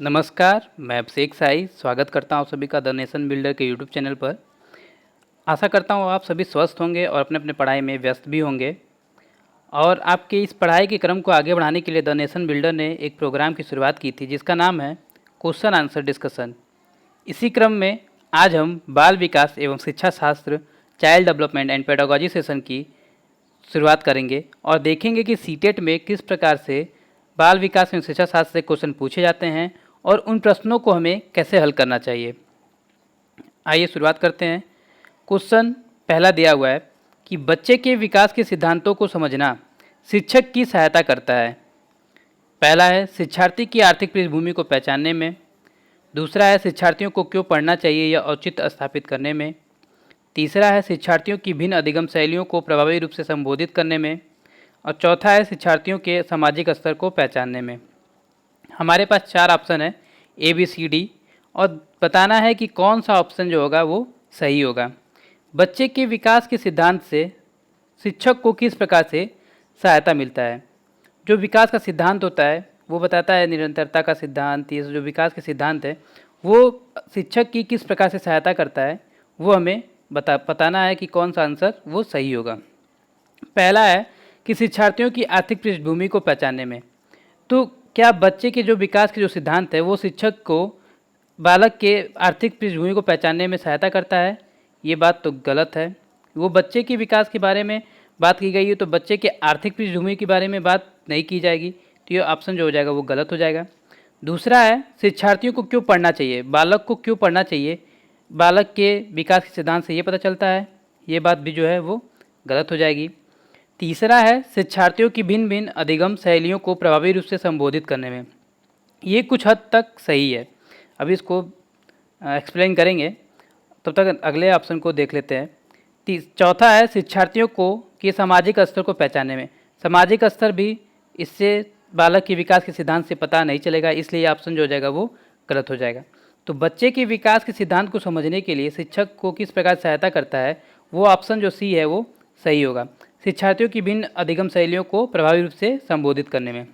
नमस्कार, मैं अभिषेक साई स्वागत करता हूँ सभी का द नेशन बिल्डर के यूट्यूब चैनल पर। आशा करता हूँ आप सभी स्वस्थ होंगे और अपने अपने पढ़ाई में व्यस्त भी होंगे। और आपके इस पढ़ाई के क्रम को आगे बढ़ाने के लिए द नेशन बिल्डर ने एक प्रोग्राम की शुरुआत की थी जिसका नाम है क्वेश्चन आंसर डिस्कशन। इसी क्रम में आज हम बाल विकास एवं शिक्षा शास्त्र child development and pedagogy session की शुरुआत करेंगे और देखेंगे कि सीटेट में किस प्रकार से बाल विकास एवं शिक्षा शास्त्र से क्वेश्चन पूछे जाते हैं और उन प्रश्नों को हमें कैसे हल करना चाहिए। आइए शुरुआत करते हैं। क्वेश्चन पहला दिया हुआ है कि बच्चे के विकास के सिद्धांतों को समझना शिक्षक की सहायता करता है। पहला है शिक्षार्थी की आर्थिक पृष्ठभूमि को पहचानने में। दूसरा है शिक्षार्थियों को क्यों पढ़ना चाहिए या औचित्य स्थापित करने में। तीसरा है शिक्षार्थियों की भिन्न अधिगम शैलियों को प्रभावी रूप से संबोधित करने में। और चौथा है शिक्षार्थियों के सामाजिक स्तर को पहचानने में। हमारे पास 4 ऑप्शन है ABCD और बताना है कि कौन सा ऑप्शन जो होगा वो सही होगा। बच्चे के विकास के सिद्धांत से शिक्षक को किस प्रकार से सहायता मिलता है। जो विकास का सिद्धांत होता है वो बताता है निरंतरता का सिद्धांत। ये जो विकास के सिद्धांत है वो शिक्षक की किस प्रकार से सहायता करता है वो हमें बताना है कि कौन सा आंसर वो सही होगा। पहला है कि शिक्षार्थियों की आर्थिक पृष्ठभूमि को पहचानने में। तो क्या बच्चे के जो विकास के जो सिद्धांत है वो शिक्षक को बालक के आर्थिक पृष्ठभूमि को पहचानने में सहायता करता है। ये बात तो गलत है। वो बच्चे के विकास के बारे में बात की गई है तो बच्चे के आर्थिक पृष्ठभूमि के बारे में बात नहीं की जाएगी, तो ये ऑप्शन जो हो जाएगा वो गलत हो जाएगा। दूसरा है शिक्षार्थियों को क्यों पढ़ना चाहिए, बालक को क्यों पढ़ना चाहिए, बालक के विकास के सिद्धांत से ये पता चलता है, ये बात भी जो है वो गलत हो जाएगी। तीसरा है शिक्षार्थियों की भिन्न भिन्न अधिगम शैलियों को प्रभावी रूप से संबोधित करने में। ये कुछ हद तक सही है, अभी इसको एक्सप्लेन करेंगे, तब तक अगले ऑप्शन को देख लेते हैं। चौथा है शिक्षार्थियों को के सामाजिक स्तर को पहचानने में। सामाजिक स्तर भी इससे बालक के विकास के सिद्धांत से पता नहीं चलेगा, इसलिए ऑप्शन जो हो जाएगा वो गलत हो जाएगा। तो बच्चे के विकास के सिद्धांत को समझने के लिए शिक्षक को किस प्रकार सहायता करता है वो ऑप्शन जो सी है वो सही होगा। शिक्षार्थियों की भिन्न अधिगम शैलियों को प्रभावी रूप से संबोधित करने में।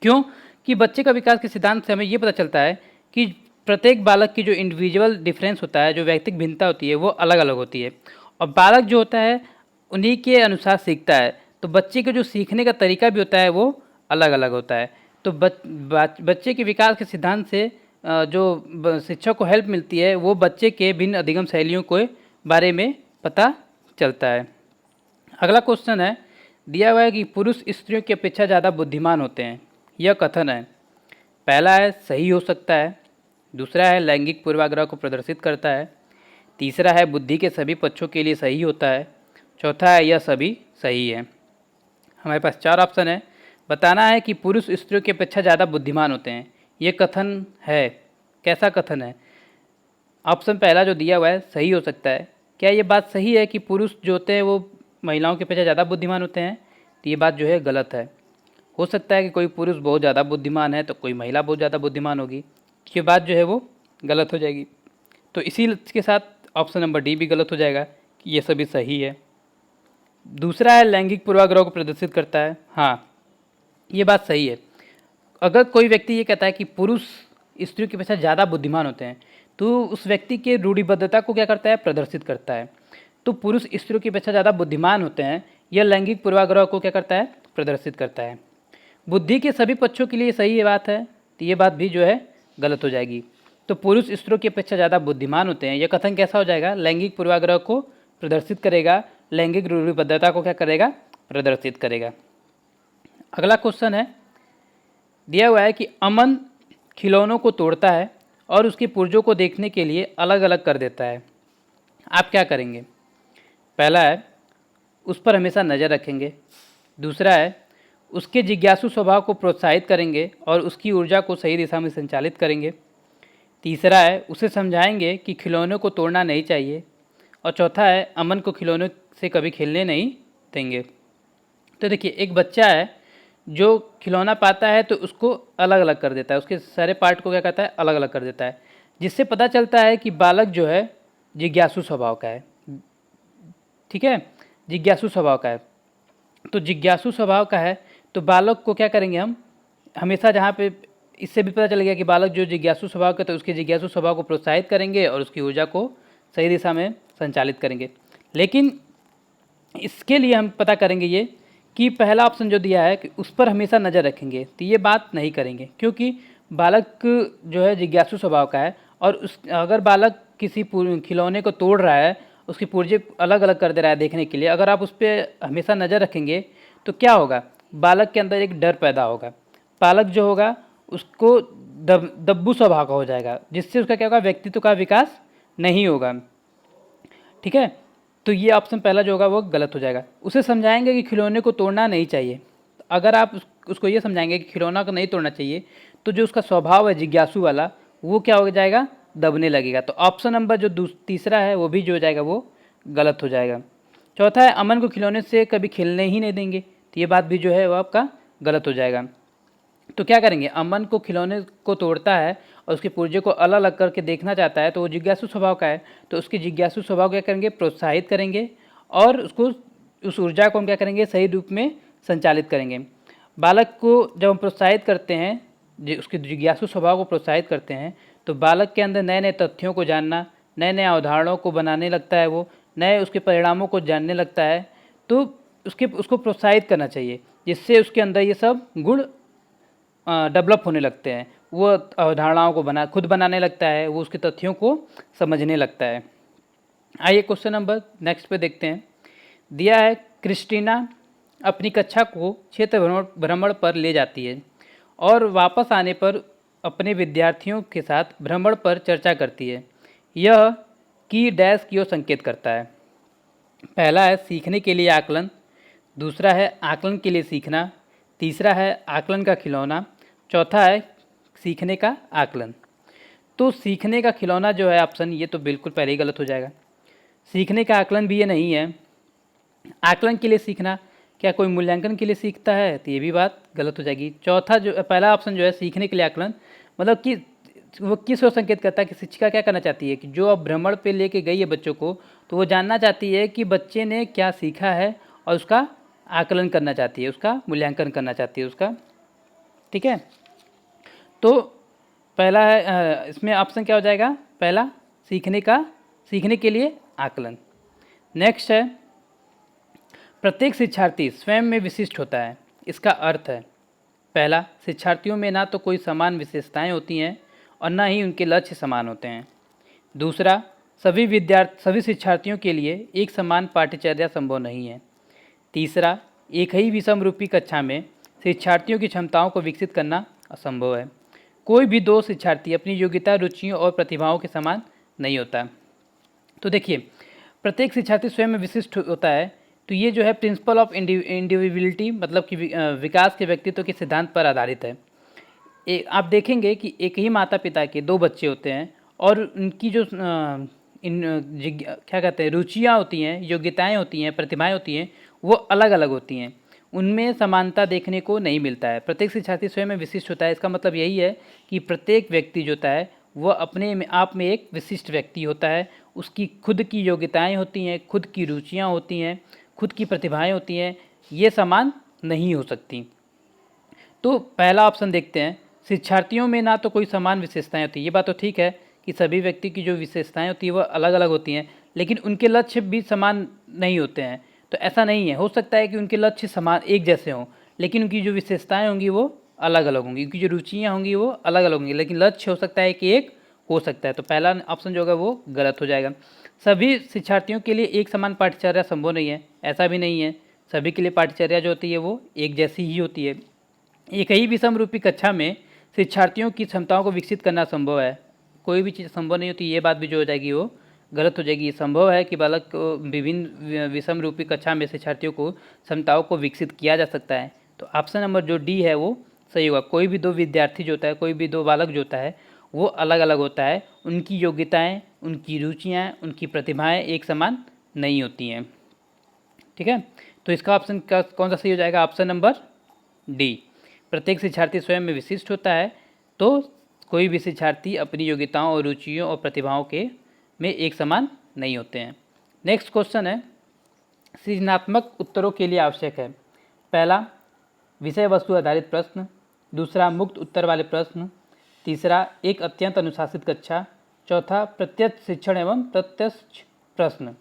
क्यों कि बच्चे का विकास के सिद्धांत से हमें ये पता चलता है कि प्रत्येक बालक की जो इंडिविजुअल डिफरेंस होता है, जो व्यक्तिगत भिन्नता होती है वो अलग अलग होती है और बालक जो होता है उन्हीं के अनुसार सीखता है। तो बच्चे के जो सीखने का तरीका भी होता है वो अलग अलग होता है। तो बच्चे के विकास के सिद्धांत से जो शिक्षक को हेल्प मिलती है वो बच्चे के भिन्न अधिगम शैलियों के बारे में पता चलता है। अगला क्वेश्चन है दिया हुआ है कि पुरुष स्त्रियों की अपेक्षा ज़्यादा बुद्धिमान होते हैं, यह कथन है। पहला है सही हो सकता है। दूसरा है लैंगिक पूर्वाग्रह को प्रदर्शित करता है। तीसरा है बुद्धि के सभी पक्षों के लिए सही होता है। चौथा है यह सभी सही है। हमारे पास 4 ऑप्शन है। बताना है कि पुरुष स्त्रियों की अपेक्षा ज़्यादा बुद्धिमान होते हैं, ये कथन है। कैसा कथन है? ऑप्शन पहला जो दिया हुआ है सही हो सकता है। क्या ये बात सही है कि पुरुष जो होते हैं वो महिलाओं की अपेक्षा ज़्यादा बुद्धिमान होते हैं? तो ये बात जो है गलत है। हो सकता है कि कोई पुरुष बहुत ज़्यादा बुद्धिमान है तो कोई महिला बहुत ज़्यादा बुद्धिमान होगी, ये बात जो है वो गलत हो जाएगी। तो इसी के साथ ऑप्शन नंबर डी भी गलत हो जाएगा कि ये सभी सही है। दूसरा है लैंगिक पूर्वाग्रह को प्रदर्शित करता है। हाँ, ये बात सही है। अगर कोई व्यक्ति ये कहता है कि पुरुष स्त्रियों की अपेक्षा ज़्यादा बुद्धिमान होते हैं तो उस व्यक्ति के रूढ़िबद्धता को क्या करता है? प्रदर्शित करता है। तो पुरुष स्त्रियों की अपेक्षा ज़्यादा बुद्धिमान होते हैं, यह लैंगिक पूर्वाग्रह को क्या करता है? प्रदर्शित करता है। बुद्धि के सभी पक्षों के लिए सही बात है, तो ये बात भी जो है गलत हो जाएगी। तो पुरुष स्त्रियों की अपेक्षा ज़्यादा बुद्धिमान होते हैं, यह कथन कैसा हो जाएगा? लैंगिक पूर्वाग्रह को प्रदर्शित करेगा, लैंगिक रूढ़िबद्धता को क्या करेगा? प्रदर्शित करेगा। अगला क्वेश्चन है दिया हुआ है कि अमन खिलौनों को तोड़ता है और उसके पुर्जों को देखने के लिए अलग अलग कर देता है, आप क्या करेंगे? पहला है उस पर हमेशा नज़र रखेंगे। दूसरा है उसके जिज्ञासु स्वभाव को प्रोत्साहित करेंगे और उसकी ऊर्जा को सही दिशा में संचालित करेंगे। तीसरा है उसे समझाएंगे कि खिलौनों को तोड़ना नहीं चाहिए। और चौथा है अमन को खिलौनों से कभी खेलने नहीं देंगे। तो देखिए, एक बच्चा है जो खिलौना पाता है तो उसको अलग अलग कर देता है, उसके सारे पार्ट को क्या करता है? अलग अलग कर देता है, जिससे पता चलता है कि बालक जो है जिज्ञासु स्वभाव का है। ठीक है, जिज्ञासु स्वभाव का है। तो जिज्ञासु स्वभाव का है तो बालक को क्या करेंगे हम? हमेशा जहाँ पे इससे भी पता चल गया कि बालक जो जिज्ञासु स्वभाव का तो उसके जिज्ञासु स्वभाव को प्रोत्साहित करेंगे और उसकी ऊर्जा को सही दिशा में संचालित करेंगे। लेकिन इसके लिए हम पता करेंगे ये कि पहला ऑप्शन जो दिया है कि उस पर हमेशा नज़र रखेंगे, तो ये बात नहीं करेंगे, क्योंकि बालक जो है जिज्ञासु स्वभाव का है और उस अगर बालक किसी खिलौने को तोड़ रहा है, उसकी पुर्जे अलग अलग कर दे रहा है देखने के लिए, अगर आप उस पर हमेशा नज़र रखेंगे तो क्या होगा, बालक के अंदर एक डर पैदा होगा। बालक जो होगा उसको दब्बू स्वभाव का हो जाएगा, जिससे उसका क्या होगा, व्यक्तित्व का विकास नहीं होगा। ठीक है, तो ये ऑप्शन पहला जो होगा वो गलत हो जाएगा। उसे समझाएंगे कि खिलौने को तोड़ना नहीं चाहिए। अगर आप उसको ये समझाएंगे कि खिलौना को नहीं तोड़ना चाहिए, तो जो उसका स्वभाव है जिज्ञासु वाला, वो क्या हो जाएगा, दबने लगेगा। तो ऑप्शन नंबर जो तीसरा है वो भी जो हो जाएगा वो गलत हो जाएगा। चौथा है अमन को खिलौने से कभी खेलने ही नहीं देंगे, तो ये बात भी जो है वो आपका गलत हो जाएगा। तो क्या करेंगे, अमन को खिलौने को तोड़ता है और उसके पुर्जे को अलग अलग करके देखना चाहता है, तो वो जिज्ञासु स्वभाव का है, तो उसकी जिज्ञासु स्वभाव क्या करेंगे, प्रोत्साहित करेंगे और उसको उस ऊर्जा को हम क्या करेंगे, सही रूप में संचालित करेंगे। बालक को जब हम प्रोत्साहित करते हैं, उसके जिज्ञासु स्वभाव को प्रोत्साहित करते हैं, तो बालक के अंदर नए नए तथ्यों को जानना, नए नए अवधारणाओं को बनाने लगता है, वो नए उसके परिणामों को जानने लगता है। तो उसको प्रोत्साहित करना चाहिए, जिससे उसके अंदर ये सब गुण डेवलप होने लगते हैं। वो अवधारणाओं को खुद बनाने लगता है, वो उसके तथ्यों को समझने लगता है। आइए क्वेश्चन नंबर नेक्स्ट पे देखते हैं। दिया है क्रिस्टीना अपनी कक्षा को क्षेत्र भ्रमण पर ले जाती है और वापस आने पर अपने विद्यार्थियों के साथ भ्रमण पर चर्चा करती है। यह की डैश की ओर संकेत करता है। पहला है सीखने के लिए आकलन, दूसरा है आकलन के लिए सीखना, तीसरा है आकलन का खिलौना, चौथा है सीखने का आकलन। तो सीखने का खिलौना जो है ऑप्शन, ये तो बिल्कुल पहले ही गलत हो जाएगा। सीखने का आकलन भी ये नहीं है। आकलन के लिए सीखना, क्या कोई मूल्यांकन के लिए सीखता है, तो ये भी बात गलत हो जाएगी। चौथा जो पहला ऑप्शन जो है सीखने के लिए आकलन, मतलब कि वो किस ओर संकेत करता है कि शिक्षिका क्या करना चाहती है कि जो अब भ्रमण पे लेके गई है बच्चों को, तो वो जानना चाहती है कि बच्चे ने क्या सीखा है और उसका आकलन करना चाहती है, उसका मूल्यांकन करना चाहती है उसका। ठीक है, तो पहला है इसमें ऑप्शन क्या हो जाएगा, पहला सीखने के लिए आकलन। नेक्स्ट है प्रत्येक शिक्षार्थी स्वयं में विशिष्ट होता है। इसका अर्थ है, पहला, शिक्षार्थियों में ना तो कोई समान विशेषताएं होती हैं और ना ही उनके लक्ष्य समान होते हैं। दूसरा, सभी शिक्षार्थियों के लिए एक समान पाठ्यचर्या संभव नहीं है। तीसरा, एक ही विषमरूपी कक्षा में शिक्षार्थियों की क्षमताओं को विकसित करना असंभव है। कोई भी दो शिक्षार्थी अपनी योग्यता, रुचियों और प्रतिभाओं के समान नहीं होता। तो देखिए, प्रत्येक शिक्षार्थी स्वयं में विशिष्ट होता है, तो ये जो है प्रिंसिपल ऑफ इंडिविजुअलिटी, मतलब कि विकास के व्यक्तित्व के सिद्धांत पर आधारित है। आप देखेंगे कि एक ही माता पिता के दो बच्चे होते हैं और उनकी जो क्या कहते हैं रुचियाँ होती हैं, योग्यताएं होती हैं, प्रतिभाएं होती हैं, वो अलग अलग होती हैं। उनमें समानता देखने को नहीं मिलता है। प्रत्येक शिक्षार्थी स्वयं में विशिष्ट होता है। इसका मतलब यही है कि प्रत्येक व्यक्ति जो होता है वह अपने में आप में एक विशिष्ट व्यक्ति होता है। उसकी खुद की योग्यताएं होती हैं, खुद की रुचियाँ होती हैं, खुद की प्रतिभाएं होती हैं, ये समान नहीं हो सकती। तो पहला ऑप्शन देखते हैं, शिक्षार्थियों में ना तो कोई समान विशेषताएं होती। ये बात तो ठीक है कि सभी व्यक्ति की जो विशेषताएं होती है वह अलग अलग होती हैं, लेकिन उनके लक्ष्य भी समान नहीं होते हैं। तो ऐसा नहीं है, हो सकता है कि उनके लक्ष्य समान एक जैसे हों, लेकिन उनकी जो विशेषताएं होंगी वो अलग अलग होंगी, उनकी जो रुचियाँ होंगी वो अलग अलग होंगी, लेकिन लक्ष्य हो सकता है कि एक हो सकता है। तो पहला ऑप्शन जो होगा वो गलत हो जाएगा। सभी शिक्षार्थियों के लिए एक समान पाठ्यचर्या संभव नहीं है, ऐसा भी नहीं है। सभी के लिए पाठ्यचर्या जो होती है वो एक जैसी ही होती है। एक ही विषमरूपी कक्षा में शिक्षार्थियों की क्षमताओं को विकसित करना संभव है। कोई भी चीज़ संभव नहीं होती, ये बात भी जो हो जाएगी वो गलत हो जाएगी। ये संभव है कि बालक को विभिन्न विषमरूपी कक्षा में शिक्षार्थियों को क्षमताओं को विकसित किया जा सकता है। तो ऑप्शन नंबर जो डी है वो सही होगा। कोई भी दो विद्यार्थी जो होता है, कोई भी दो बालक जो होता है वो अलग अलग होता है। उनकी योग्यताएँ, उनकी रुचियाँ, उनकी प्रतिभाएँ एक समान नहीं होती हैं। ठीक है, तो इसका ऑप्शन कौन सा सही हो जाएगा, ऑप्शन नंबर डी। प्रत्येक शिक्षार्थी स्वयं में विशिष्ट होता है, तो कोई भी शिक्षार्थी अपनी योग्यताओं और रुचियों और प्रतिभाओं के में एक समान नहीं होते हैं। नेक्स्ट क्वेश्चन है, सृजनात्मक उत्तरों के लिए आवश्यक है। पहला, विषय वस्तु आधारित प्रश्न, दूसरा मुक्त उत्तर वाले प्रश्न, तीसरा एक अत्यंत अनुशासित कक्षा, चौथा प्रत्यक्ष शिक्षण एवं प्रत्यक्ष प्रश्न।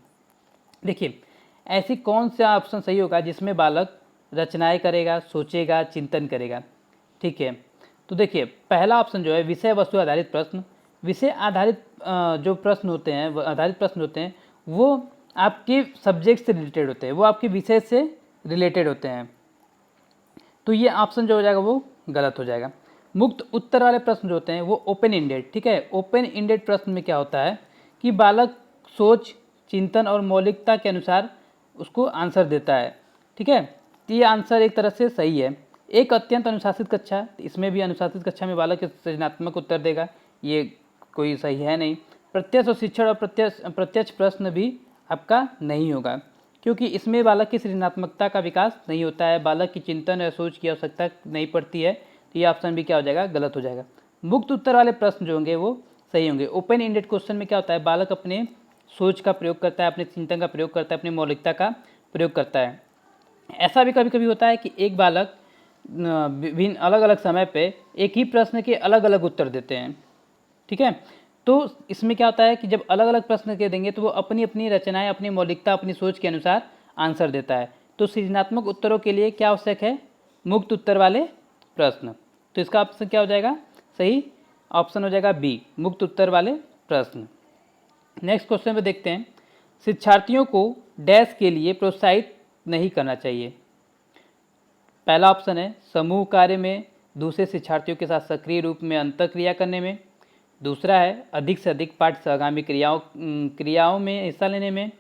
देखिए ऐसी कौन सा ऑप्शन सही होगा जिसमें बालक रचनाएं करेगा, सोचेगा, चिंतन करेगा। ठीक है, तो देखिए पहला ऑप्शन जो है विषय वस्तु आधारित प्रश्न। विषय आधारित जो प्रश्न होते हैं, आधारित प्रश्न होते हैं, वो आपके सब्जेक्ट से रिलेटेड होते हैं, वो आपके विषय से रिलेटेड होते हैं। तो ये ऑप्शन जो हो जाएगा वो गलत हो जाएगा। मुक्त उत्तर वाले प्रश्न जो होते हैं वो ओपन इंडेड। ठीक है, ओपन इंडेड प्रश्न में क्या होता है कि बालक सोच, चिंतन और मौलिकता के अनुसार उसको आंसर देता है। ठीक है, तो ये आंसर एक तरह से सही है। एक अत्यंत अनुशासित कक्षा, इसमें भी अनुशासित कक्षा में बालक सृजनात्मक उत्तर देगा, ये कोई सही है नहीं। प्रत्यक्ष और शिक्षण और प्रत्यक्ष प्रश्न भी आपका नहीं होगा, क्योंकि इसमें बालक की सृजनात्मकता का विकास नहीं होता है, बालक की चिंतन या सोच की आवश्यकता नहीं पड़ती है। तो ये ऑप्शन भी क्या हो जाएगा, गलत हो जाएगा। मुक्त उत्तर वाले प्रश्न जो होंगे वो सही होंगे। ओपन इंडेड क्वेश्चन में क्या होता है, बालक अपने सोच का प्रयोग करता है, अपने चिंतन का प्रयोग करता है, अपनी मौलिकता का प्रयोग करता है। ऐसा भी कभी कभी होता है कि एक बालक विभिन्न अलग अलग समय पे एक ही प्रश्न के अलग अलग उत्तर देते हैं। ठीक है, तो इसमें क्या होता है कि जब अलग अलग प्रश्न के देंगे तो वो अपनी अपनी रचनाएं, अपनी मौलिकता, अपनी सोच के अनुसार आंसर देता है। तो सृजनात्मक उत्तरों के लिए क्या आवश्यक है, मुक्त उत्तर वाले प्रश्न। तो इसका ऑप्शन क्या हो जाएगा, सही ऑप्शन हो जाएगा बी, मुक्त उत्तर वाले प्रश्न। नेक्स्ट क्वेश्चन में देखते हैं, शिक्षार्थियों को डैश के लिए प्रोत्साहित नहीं करना चाहिए। पहला ऑप्शन है समूह कार्य में दूसरे शिक्षार्थियों के साथ सक्रिय रूप में अंतःक्रिया करने में। दूसरा है अधिक से अधिक पाठ्य सहगामी क्रियाओं में हिस्सा लेने में।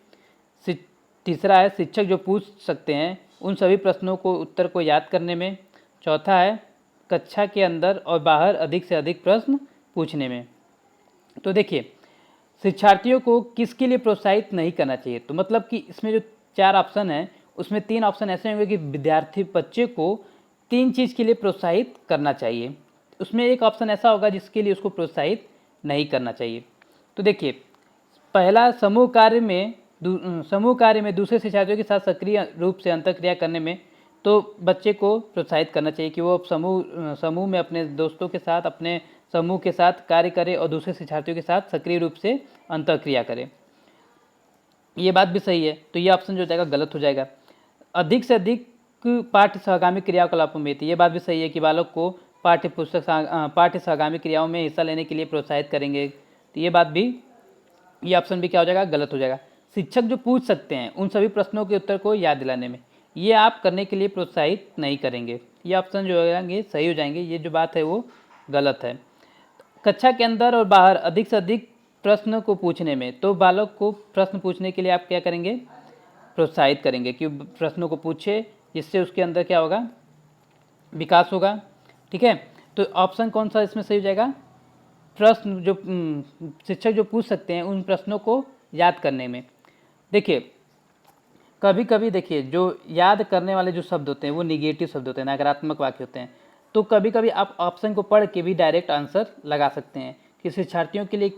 तीसरा है शिक्षक जो पूछ सकते हैं उन सभी प्रश्नों को उत्तर को याद करने में। चौथा है कक्षा के अंदर और बाहर अधिक से अधिक प्रश्न पूछने में। तो देखिए शिक्षार्थियों को किसके लिए प्रोत्साहित नहीं करना चाहिए, तो मतलब कि इसमें जो 4 ऑप्शन है उसमें 3 ऑप्शन ऐसे होंगे कि विद्यार्थी बच्चे को 3 चीज़ के लिए प्रोत्साहित करना चाहिए। उसमें एक ऑप्शन ऐसा होगा जिसके लिए उसको प्रोत्साहित नहीं करना चाहिए। तो देखिए पहला समूह कार्य में दूसरे शिक्षार्थियों के साथ सक्रिय रूप से अंतःक्रिया करने में, तो बच्चे को प्रोत्साहित करना चाहिए कि वो समूह में अपने दोस्तों के साथ, अपने समूह के साथ कार्य करे और दूसरे शिक्षार्थियों के साथ सक्रिय रूप से अंतःक्रिया करे। ये बात भी सही है, तो ये ऑप्शन जो हो जाएगा गलत हो जाएगा। अधिक से अधिक पाठ्य सहगामी क्रियाकलापों में, तो ये बात भी सही है कि बालक को पाठ्य सहगामी क्रियाओं में हिस्सा लेने के लिए प्रोत्साहित करेंगे, तो ये बात भी, ये ऑप्शन भी क्या हो जाएगा, गलत हो जाएगा। शिक्षक जो पूछ सकते हैं उन सभी प्रश्नों के उत्तर को याद दिलाने में, ये आप करने के लिए प्रोत्साहित नहीं करेंगे, ये ऑप्शन जो हो जाएंगे सही हो जाएंगे। ये जो बात है वो गलत है। कक्षा के अंदर और बाहर अधिक से अधिक प्रश्न को पूछने में, तो बालक को प्रश्न पूछने के लिए आप क्या करेंगे, प्रोत्साहित करेंगे कि प्रश्नों को पूछे, जिससे उसके अंदर क्या होगा, विकास होगा। ठीक है, तो ऑप्शन कौन सा इसमें सही हो जाएगा, प्रश्न जो शिक्षक जो पूछ सकते हैं उन प्रश्नों को याद करने में। देखिए कभी कभी देखिए जो याद करने वाले जो शब्द होते हैं वो निगेटिव शब्द होते हैं, नकारात्मक वाक्य होते हैं, तो कभी कभी आप ऑप्शन को पढ़ के भी डायरेक्ट आंसर लगा सकते हैं कि शिक्षार्थियों के लिए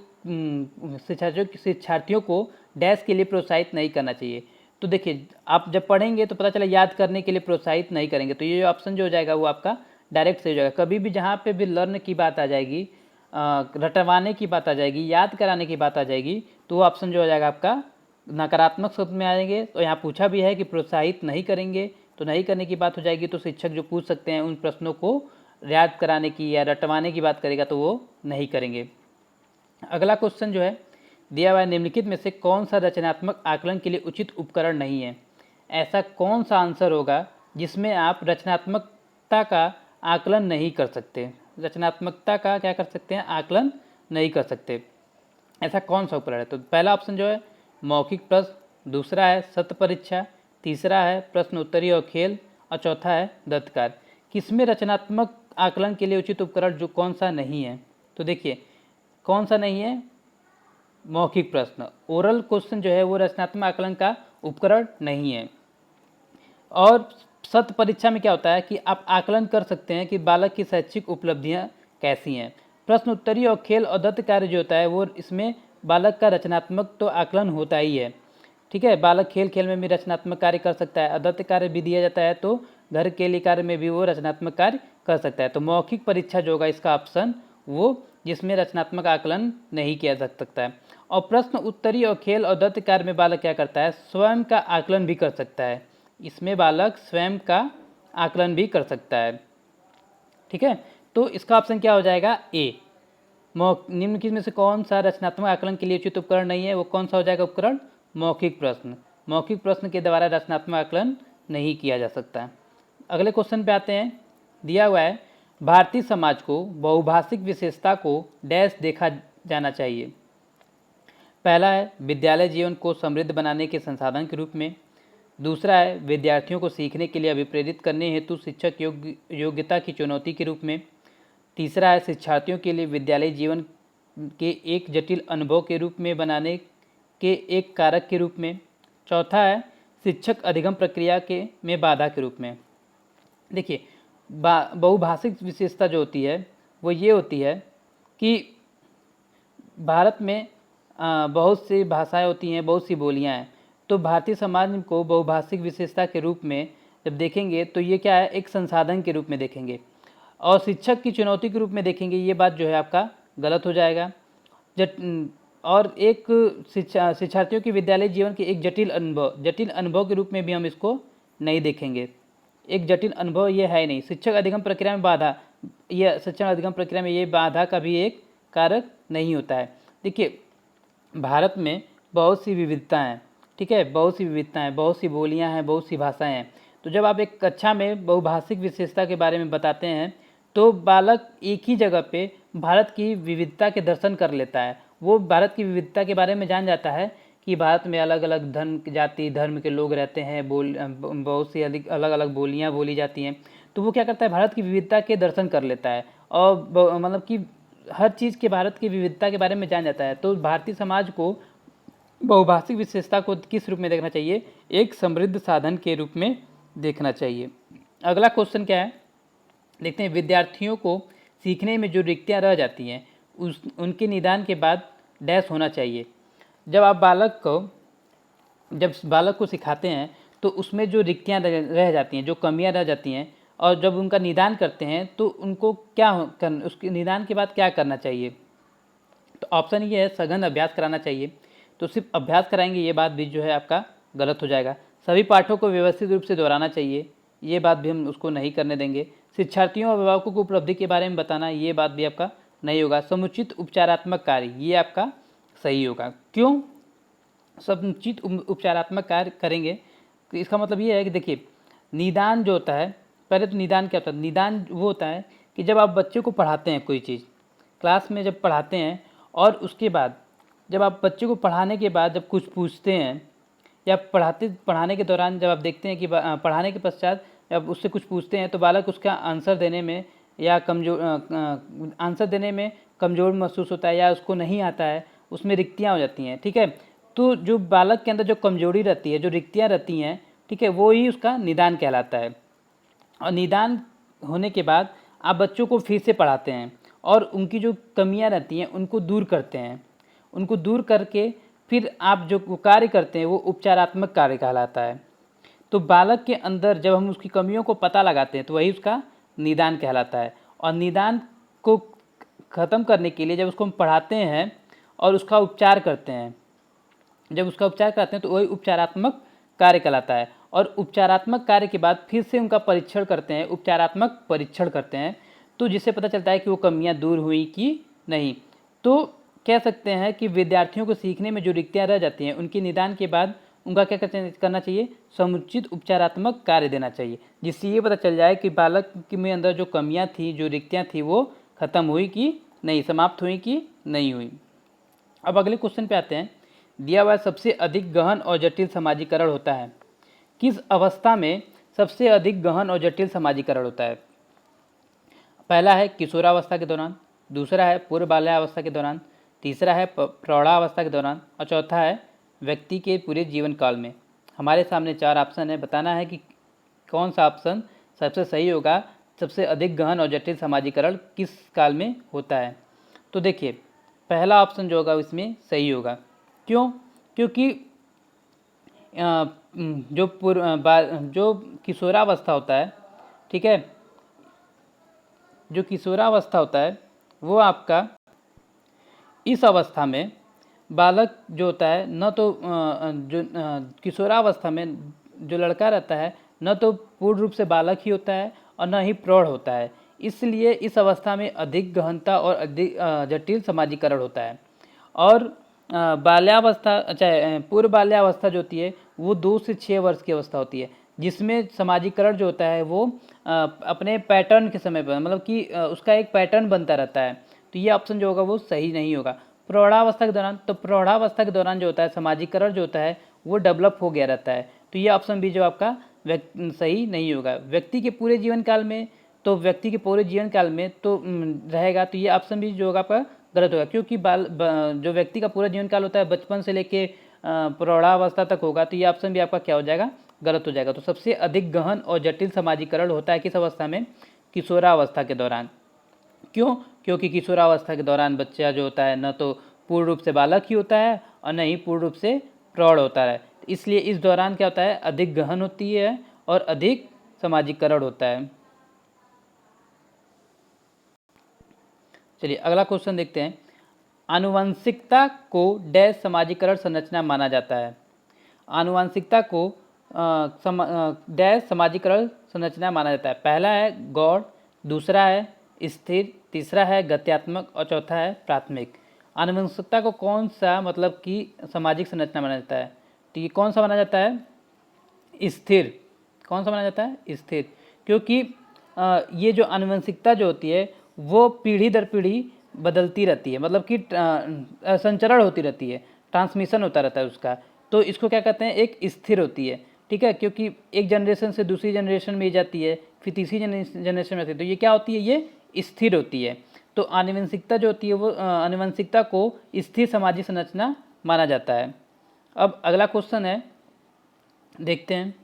शिक्षार्थियों को डैश के लिए प्रोत्साहित नहीं करना चाहिए। तो देखिए आप जब पढ़ेंगे तो पता चला याद करने के लिए प्रोत्साहित नहीं करेंगे, तो ये ऑप्शन जो हो जाएगा वो आपका डायरेक्ट सही हो जाएगा। कभी भी जहाँ पे भी लर्न की बात आ जाएगी, रटवाने की बात आ जाएगी, याद कराने की बात आ जाएगी, तो वो ऑप्शन जो हो जाएगा आपका नकारात्मक शब्द में आएंगे। तो यहाँ पूछा भी है कि प्रोत्साहित नहीं करेंगे, तो नहीं करने की बात हो जाएगी, तो शिक्षक जो पूछ सकते हैं उन प्रश्नों को याद कराने की या रटवाने की बात करेगा तो वो नहीं करेंगे। अगला क्वेश्चन जो है दिया हुआ है, निम्नलिखित में से कौन सा रचनात्मक आकलन के लिए उचित उपकरण नहीं है। ऐसा कौन सा आंसर होगा जिसमें आप रचनात्मकता का आकलन नहीं कर सकते, रचनात्मकता का क्या कर सकते हैं, आकलन नहीं कर सकते, ऐसा कौन सा उपकरण है। तो पहला ऑप्शन जो है मौखिक प्रश्न, दूसरा है सत्य परीक्षा, तीसरा है प्रश्न उत्तरी और खेल, और चौथा है दत्तकार। किसमें रचनात्मक आकलन के लिए उचित उपकरण जो कौन सा नहीं है, तो देखिए कौन सा नहीं है, मौखिक प्रश्न, ओरल क्वेश्चन जो है वो रचनात्मक आकलन का उपकरण नहीं है। और सत्य परीक्षा में क्या होता है कि आप आकलन कर सकते हैं कि बालक की शैक्षिक उपलब्धियां कैसी हैं। प्रश्न उत्तरी और खेल और दत्त कार्य जो होता है वो इसमें बालक का रचनात्मक तो आकलन होता ही है। ठीक है, बालक खेल खेल में भी रचनात्मक कार्य कर सकता है, दत्त कार्य भी दिया जाता है तो घर के लिए कार्य में भी वो रचनात्मक कार्य कर सकता है। तो मौखिक परीक्षा जो होगा इसका ऑप्शन वो जिसमें रचनात्मक आकलन नहीं किया जा सकता है। और प्रश्न उत्तरी और खेल और दत्त कार्य में बालक क्या करता है, स्वयं का आकलन भी कर सकता है। इसमें बालक स्वयं का आकलन भी कर सकता है। ठीक है, तो इसका ऑप्शन क्या हो जाएगा, ए। निम्नलिखित में से कौन सा रचनात्मक आकलन के लिए उचित उपकरण नहीं है, वो कौन सा हो जाएगा उपकरण, मौखिक प्रश्न। मौखिक प्रश्न के द्वारा रचनात्मक आकलन नहीं किया जा सकता है। अगले क्वेश्चन पे आते हैं। दिया हुआ है भारतीय समाज को बहुभाषिक विशेषता को डैश देखा जाना चाहिए। पहला है विद्यालय जीवन को समृद्ध बनाने के संसाधन के रूप में। दूसरा है विद्यार्थियों को सीखने के लिए अभिप्रेरित करने हेतु शिक्षक योग्यता की चुनौती के रूप में। तीसरा है शिक्षार्थियों के लिए विद्यालय जीवन के एक जटिल अनुभव के रूप में बनाने के एक कारक के रूप में। चौथा है शिक्षक अधिगम प्रक्रिया के में बाधा के रूप में। देखिए बहुभाषिक विशेषता जो होती है वो ये होती है कि भारत में बहुत सी भाषाएं होती हैं, बहुत सी बोलियां हैं। तो भारतीय समाज को बहुभाषिक विशेषता के रूप में जब देखेंगे तो ये क्या है, एक संसाधन के रूप में देखेंगे। और शिक्षक की चुनौती के रूप में देखेंगे, ये बात जो है आपका गलत हो जाएगा। और एक शिक्षार्थियों के विद्यालय जीवन के एक जटिल अनुभव के रूप में भी हम इसको नहीं देखेंगे। एक जटिल अनुभव ये है नहीं। शिक्षक अधिगम प्रक्रिया में बाधा, यह शिक्षण अधिगम प्रक्रिया में ये बाधा का भी एक कारक नहीं होता है। देखिए भारत में बहुत सी विविधता हैं, ठीक है, बहुत सी विविधताएँ, बहुत सी बोलियाँ हैं, बहुत सी भाषाएँ हैं। तो जब आप एक कक्षा में बहुभाषिक विशेषता के बारे में बताते हैं तो बालक एक ही जगह पे भारत की विविधता के दर्शन कर लेता है। वो भारत की विविधता के बारे में जान जाता है कि भारत में अलग अलग जाति धर्म के लोग रहते हैं, बहुत सी अधिक अलग अलग बोलियां बोली जाती हैं। तो वो क्या करता है, भारत की विविधता के दर्शन कर लेता है और मतलब कि हर चीज़ के भारत की विविधता के बारे में जान जाता है। तो भारतीय समाज को बहुभाषिक विशेषता को किस रूप में देखना चाहिए, एक समृद्ध साधन के रूप में देखना चाहिए। अगला क्वेश्चन क्या है, देखते हैं। विद्यार्थियों को सीखने में जो रिक्तियाँ रह जाती हैं उनके निदान के बाद डैश होना चाहिए। जब बालक को सिखाते हैं तो उसमें जो रिक्तियाँ रह जाती हैं, जो कमियाँ रह जाती हैं, और जब उनका निदान करते हैं तो उनको उसके निदान के बाद क्या करना चाहिए। तो ऑप्शन ये है सघन अभ्यास कराना चाहिए। तो सिर्फ अभ्यास कराएंगे ये बात भी जो है आपका गलत हो जाएगा। सभी पाठों को व्यवस्थित रूप से दोहराना चाहिए, ये बात भी हम उसको नहीं करने देंगे। शिक्षार्थियों और अभिभावकों को उपलब्धि के बारे में बताना, ये बात भी आपका नहीं होगा। समुचित उपचारात्मक कार्य, ये आपका सही होगा। क्यों समुचित उपचारात्मक कार्य करेंगे, तो इसका मतलब ये है कि देखिए निदान जो होता है, पहले तो निदान क्या होता है, निदान वो होता है कि जब आप बच्चे को पढ़ाते हैं कोई चीज़ क्लास में जब पढ़ाते हैं और उसके बाद जब आप बच्चे को पढ़ाने के बाद जब कुछ पूछते हैं या पढ़ाने के दौरान जब आप देखते हैं कि पढ़ाने के पश्चात जब उससे कुछ पूछते हैं तो बालक उसका आंसर देने में या कमज़ोर महसूस होता है या उसको नहीं आता है, उसमें रिक्तियाँ हो जाती हैं। ठीक है, तो जो बालक के अंदर जो कमजोरी रहती है, जो रिक्तियाँ रहती हैं, ठीक है, वो ही उसका निदान कहलाता है। और निदान होने के बाद आप बच्चों को फिर से पढ़ाते हैं और उनकी जो कमियां रहती हैं उनको दूर करते हैं। उनको दूर करके फिर आप जो कार्य करते हैं वो उपचारात्मक कार्य कहलाता है। तो बालक के अंदर जब हम उसकी कमियों को पता लगाते हैं तो वही उसका निदान कहलाता है। और निदान को ख़त्म करने के लिए जब उसको हम पढ़ाते हैं और उसका उपचार करते हैं, जब उसका उपचार करते हैं तो वही उपचारात्मक कार्य कहलाता है। और उपचारात्मक कार्य के बाद फिर से उनका परीक्षण करते हैं, उपचारात्मक परीक्षण करते हैं, तो जिससे पता चलता है कि वो कमियां दूर हुई कि नहीं। तो कह सकते हैं कि विद्यार्थियों को सीखने में जो रिक्तियाँ रह जाती हैं उनके निदान के बाद उनका क्या करना चाहिए, समुचित उपचारात्मक कार्य देना चाहिए, जिससे ये पता चल जाए कि बालक में अंदर जो कमियाँ थी, जो रिक्तियाँ थी, वो ख़त्म हुई कि नहीं, समाप्त हुई कि नहीं हुई। अब अगले क्वेश्चन पे आते हैं। दिया हुआ सबसे अधिक गहन और जटिल समाजीकरण होता है, किस अवस्था में सबसे अधिक गहन और जटिल समाजीकरण होता है। पहला है किशोरावस्था के दौरान, दूसरा है पूर्व बाल्यावस्था के दौरान, तीसरा है प्रौढ़ावस्था के दौरान, और चौथा है व्यक्ति के पूरे जीवन काल में। हमारे सामने 4 ऑप्शन है, बताना है कि कौन सा ऑप्शन सबसे सही होगा। सबसे अधिक गहन और जटिल समाजीकरण किस काल में होता है। तो देखिए पहला ऑप्शन जो होगा इसमें सही होगा। क्यों? क्योंकि जो किशोरावस्था होता है ठीक है। जो किशोरावस्था होता है वो आपका, इस अवस्था में बालक जो होता है न तो किशोरावस्था में जो लड़का रहता है न तो पूर्ण रूप से बालक ही होता है और न ही प्रौढ़ होता है। इसलिए इस अवस्था में अधिक गहनता और अधिक जटिल समाजीकरण होता है। और बाल्यावस्था, चाहे पूर्व बाल्यावस्था जो होती है वो 2 से 6 वर्ष की अवस्था होती है, जिसमें समाजीकरण जो होता है वो अपने पैटर्न के समय पर, मतलब कि उसका एक पैटर्न बनता रहता है। तो ये ऑप्शन जो होगा वो सही नहीं होगा। प्रौढ़ावस्था के दौरान, तो प्रौढ़ावस्था के दौरान जो होता है समाजीकरण जो होता है वो डेवलप हो गया रहता है। तो ये ऑप्शन भी जो आपका सही नहीं होगा। व्यक्ति के पूरे जीवन काल में, तो व्यक्ति के पूरे जीवन काल में तो रहेगा, तो ये ऑप्शन भी जो होगा आपका गलत होगा, क्योंकि जो व्यक्ति का पूरा जीवन काल होता है बचपन से लेके प्रौढ़ावस्था तक होगा। तो ये ऑप्शन भी आपका क्या हो जाएगा, गलत हो जाएगा। तो सबसे अधिक गहन और जटिल समाजीकरण होता है किस अवस्था में, किशोरावस्था के दौरान। क्यों? क्योंकि किशोरावस्था के दौरान बच्चा जो होता है न तो पूर्ण रूप से बालक ही होता है और न ही पूर्ण रूप से प्रौढ़ होता है। इसलिए इस दौरान क्या होता है, अधिक गहन होती है और अधिक समाजीकरण होता है। चलिए अगला क्वेश्चन देखते हैं। आनुवंशिकता को डैश समाजीकरण संरचना माना जाता है। आनुवंशिकता को डैश समाजीकरण संरचना माना जाता है। पहला है गौड़, दूसरा है स्थिर, तीसरा है गत्यात्मक और चौथा है प्राथमिक। आनुवंशिकता को कौन सा मतलब कि सामाजिक संरचना माना जाता है? तो ये कौन सा माना जाता है, स्थिर। कौन सा माना जाता है, स्थिर। क्योंकि ये जो आनुवंशिकता जो होती है वो पीढ़ी दर पीढ़ी बदलती रहती है, मतलब कि संचरण होती रहती है, ट्रांसमिशन होता रहता है उसका। तो इसको क्या कहते हैं, एक स्थिर होती है। ठीक है, क्योंकि एक जनरेशन से दूसरी जनरेशन में जाती है, फिर तीसरी जनरेशन में आती है, तो ये क्या होती है, ये स्थिर होती है। तो आनुवंशिकता जो होती है वो आनुवंशिकता को स्थिर सामाजिक संरचना माना जाता है। अब अगला क्वेश्चन है, देखते हैं।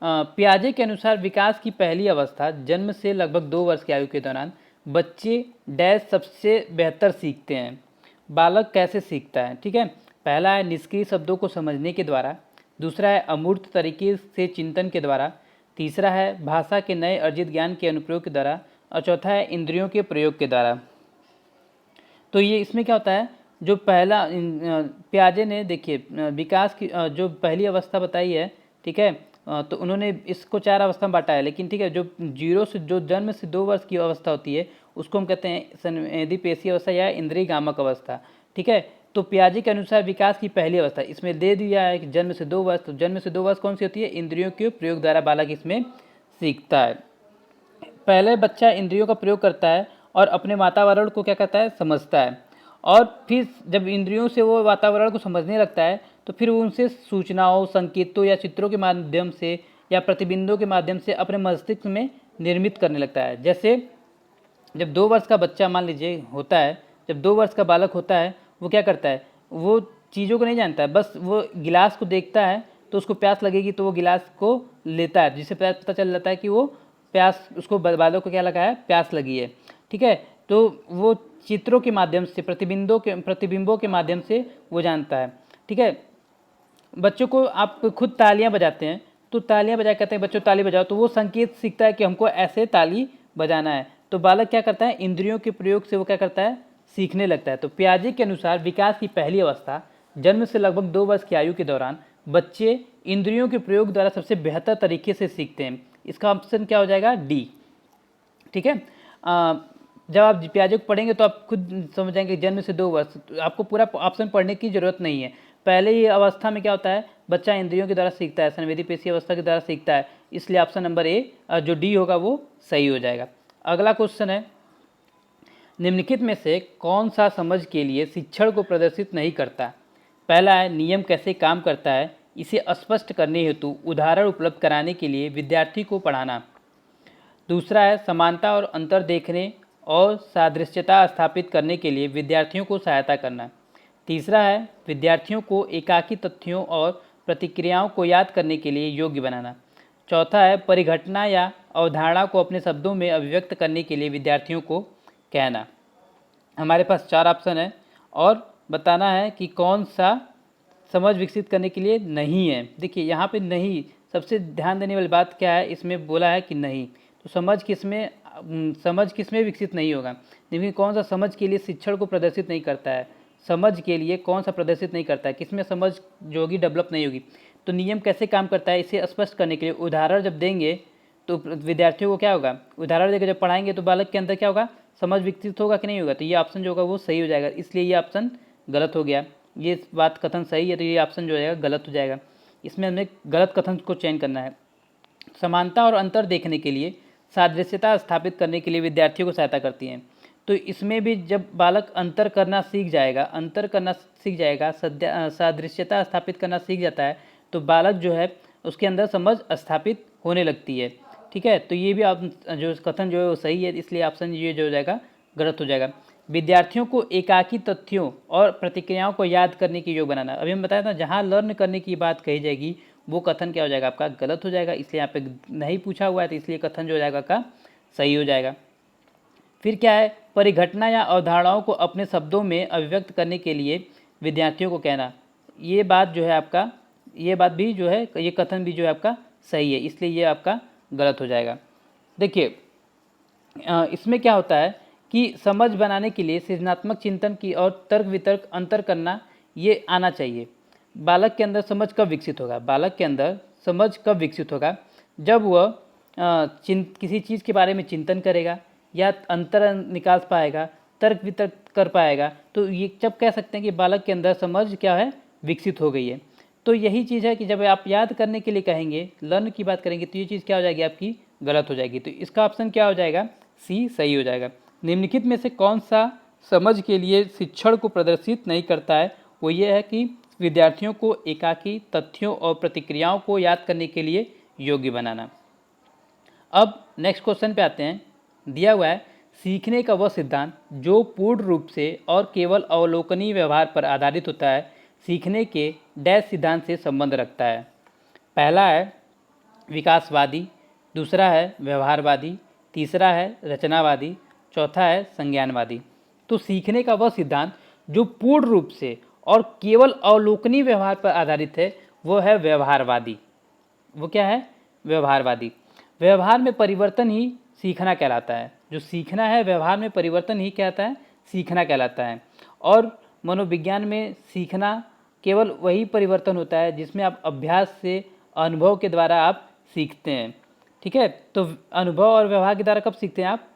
पियाजे के अनुसार विकास की पहली अवस्था जन्म से लगभग 2 वर्ष की आयु के दौरान बच्चे डैश सबसे बेहतर सीखते हैं। बालक कैसे सीखता है? ठीक है, पहला है निष्क्रिय शब्दों को समझने के द्वारा, दूसरा है अमूर्त तरीके से चिंतन के द्वारा, तीसरा है भाषा के नए अर्जित ज्ञान के अनुप्रयोग के द्वारा और चौथा है इंद्रियों के प्रयोग के द्वारा। तो ये इसमें क्या होता है, जो पहला पियाजे ने देखिए विकास की जो पहली अवस्था बताई है, ठीक है, तो उन्होंने इसको 4 अवस्था में बांटा है। लेकिन ठीक है, जो जो जन्म से 2 वर्ष की अवस्था होती है उसको हम कहते हैं संवेदीपेशीय अवस्था या इंद्रिय गामक अवस्था। ठीक है, तो पियाजे के अनुसार विकास की पहली अवस्था इसमें दे दिया है कि जन्म से 2 वर्ष। तो जन्म से 2 वर्ष कौन सी होती है, इंद्रियों के प्रयोग द्वारा बालक इसमें सीखता है। पहले बच्चा इंद्रियों का प्रयोग करता है और अपने वातावरण को क्या करता है, समझता है। और फिर जब इंद्रियों से वो वातावरण को समझने लगता है तो फिर उनसे सूचनाओं, संकेतों या चित्रों के माध्यम से या प्रतिबिंबों के माध्यम से अपने मस्तिष्क में निर्मित करने लगता है। जैसे जब 2 वर्ष का बच्चा मान लीजिए होता है, जब 2 वर्ष का बालक होता है, वो क्या करता है, वो चीज़ों को नहीं जानता है, बस वो गिलास को देखता है तो उसको प्यास लगेगी तो वो गिलास को लेता है, जिससे पता चल जाता है कि वो प्यास, उसको बालक को क्या लगा है, प्यास लगी है। ठीक है, तो वो चित्रों के माध्यम से, प्रतिबिंबों के माध्यम से वो जानता है। ठीक है, बच्चों को आप खुद तालियां बजाते हैं तो तालियां बजा कहते हैं बच्चों ताली बजाओ, तो वो संकेत सीखता है कि हमको ऐसे ताली बजाना है। तो बालक क्या करता है, इंद्रियों के प्रयोग से वो क्या करता है, सीखने लगता है। तो पियाजे के अनुसार विकास की पहली अवस्था जन्म से लगभग 2 वर्ष की आयु के दौरान बच्चे इंद्रियों के प्रयोग द्वारा सबसे बेहतर तरीके से सीखते हैं। इसका ऑप्शन क्या हो जाएगा, डी। ठीक है, जब आप पियाजे को पढ़ेंगे तो आप खुद समझ जाएंगे जन्म से 2 वर्ष, तो आपको पूरा ऑप्शन पढ़ने की जरूरत नहीं है। पहले ही अवस्था में क्या होता है, बच्चा इंद्रियों के द्वारा सीखता है, संवेदी पेशी अवस्था के द्वारा सीखता है। इसलिए ऑप्शन नंबर ए जो डी होगा वो सही हो जाएगा। अगला क्वेश्चन है, निम्नलिखित में से कौन सा समझ के लिए शिक्षण को प्रदर्शित नहीं करता? पहला है नियम कैसे काम करता है, इसे स्पष्ट करने हेतु उदाहरण उपलब्ध कराने के लिए विद्यार्थी को पढ़ाना। दूसरा है समानता और अंतर देखने और सादृश्यता स्थापित करने के लिए विद्यार्थियों को सहायता करना। तीसरा है विद्यार्थियों को एकाकी तथ्यों और प्रतिक्रियाओं को याद करने के लिए योग्य बनाना। चौथा है परिघटना या अवधारणा को अपने शब्दों में अभिव्यक्त करने के लिए विद्यार्थियों को कहना। हमारे पास 4 ऑप्शन है और बताना है कि कौन सा समझ विकसित करने के लिए नहीं है। देखिए यहाँ पे नहीं, सबसे ध्यान देने वाली बात क्या है, इसमें बोला है कि नहीं, तो समझ किस में विकसित नहीं होगा? देखिए कौन सा समझ के लिए शिक्षण को प्रदर्शित नहीं करता है, समझ के लिए कौन सा प्रदर्शित नहीं करता है, किसमें समझ जो होगी डेवलप नहीं होगी। तो नियम कैसे काम करता है इसे स्पष्ट करने के लिए उदाहरण जब देंगे तो विद्यार्थियों को क्या होगा, उदाहरण देकर जब पढ़ाएंगे तो बालक के अंदर क्या होगा, समझ विकसित होगा कि नहीं होगा। तो ये ऑप्शन जो होगा वो सही हो जाएगा, इसलिए ये ऑप्शन गलत हो गया। ये बात कथन सही है तो ये ऑप्शन जो है गलत हो जाएगा। इसमें हमें गलत कथन को चयन करना है। समानता और अंतर देखने के लिए, सादृश्यता स्थापित करने के लिए विद्यार्थियों को सहायता करती हैं। तो इसमें भी जब बालक अंतर करना सीख जाएगा, सादृश्यता स्थापित करना सीख जाता है, तो बालक जो है उसके अंदर समझ स्थापित होने लगती है। ठीक है, तो ये भी आप जो कथन जो है वो सही है, इसलिए ऑप्शन ये जो हो जाएगा गलत हो जाएगा। विद्यार्थियों को एकाकी तथ्यों और प्रतिक्रियाओं को याद करने के योग्य बनाना। अभी हम बताया था जहाँ लर्न करने की बात कही जाएगी वो कथन क्या हो जाएगा, आपका गलत हो जाएगा। इसलिए यहाँ पे नहीं पूछा हुआ है तो इसलिए कथन जो हो जाएगा का सही हो जाएगा। फिर क्या है, परिघटना या अवधारणाओं को अपने शब्दों में अभिव्यक्त करने के लिए विद्यार्थियों को कहना। ये बात जो है आपका, ये बात भी जो है, ये कथन भी जो है आपका सही है, इसलिए ये आपका गलत हो जाएगा। देखिए इसमें क्या होता है कि समझ बनाने के लिए सृजनात्मक चिंतन की और तर्क वितर्क अंतर करना ये आना चाहिए। बालक के अंदर समझ कब विकसित होगा, बालक के अंदर समझ कब विकसित होगा, जब वह किसी चीज़ के बारे में चिंतन करेगा या अंतर निकाल पाएगा, तर्क वितर्क कर पाएगा, तो ये जब कह सकते हैं कि बालक के अंदर समझ क्या है, विकसित हो गई है। तो यही चीज़ है कि जब आप याद करने के लिए कहेंगे, लर्न की बात करेंगे, तो ये चीज़ क्या हो जाएगी, आपकी गलत हो जाएगी। तो इसका ऑप्शन क्या हो जाएगा, सी सही हो जाएगा। निम्नलिखित में से कौन सा समझ के लिए शिक्षण को प्रदर्शित नहीं करता है, वो ये है कि विद्यार्थियों को एकाकी तथ्यों और प्रतिक्रियाओं को याद करने के लिए योग्य बनाना। अब नेक्स्ट क्वेश्चन पे आते हैं। दिया हुआ है, सीखने का वह सिद्धांत जो पूर्ण रूप से और केवल अवलोकनीय व्यवहार पर आधारित होता है, सीखने के डैश सिद्धांत से संबंध रखता है। पहला है विकासवादी, दूसरा है व्यवहारवादी, तीसरा है रचनावादी, चौथा है संज्ञानवादी। तो सीखने का वह सिद्धांत जो पूर्ण रूप से और केवल अवलोकनीय व्यवहार पर आधारित है वो है व्यवहारवादी। वो क्या है, व्यवहारवादी। व्यवहार में परिवर्तन ही सीखना कहलाता है। जो सीखना है व्यवहार में परिवर्तन ही कहता है, सीखना कहलाता है। और मनोविज्ञान में सीखना केवल वही परिवर्तन होता है जिसमें आप अभ्यास से, अनुभव के द्वारा आप सीखते हैं। ठीक है, तो अनुभव और व्यवहार के द्वारा कब सीखते हैं आप,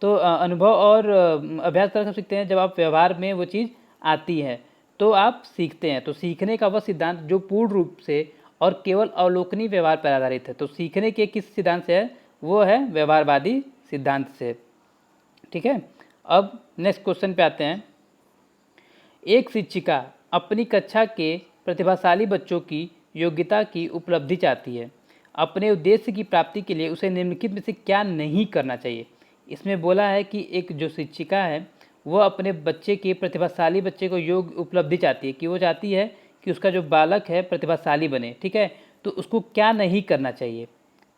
तो अनुभव और अभ्यास द्वारा कब सीखते हैं, जब आप व्यवहार में वो चीज़ आती है तो आप सीखते हैं। तो सीखने का वह सिद्धांत जो पूर्ण रूप से और केवल अवलोकनीय व्यवहार पर आधारित है, तो सीखने के किस सिद्धांत से है, वो है व्यवहारवादी सिद्धांत से। ठीक है, अब नेक्स्ट क्वेश्चन पे आते हैं। एक शिक्षिका अपनी कक्षा के प्रतिभाशाली बच्चों की योग्यता की उपलब्धि चाहती है। अपने उद्देश्य की प्राप्ति के लिए उसे निम्नलिखित में से क्या नहीं करना चाहिए। इसमें बोला है कि एक जो शिक्षिका है वो अपने बच्चे के, प्रतिभाशाली बच्चे को योग्य उपलब्धि चाहती है, कि वो चाहती है कि उसका जो बालक है प्रतिभाशाली बने। ठीक है, तो उसको क्या नहीं करना चाहिए,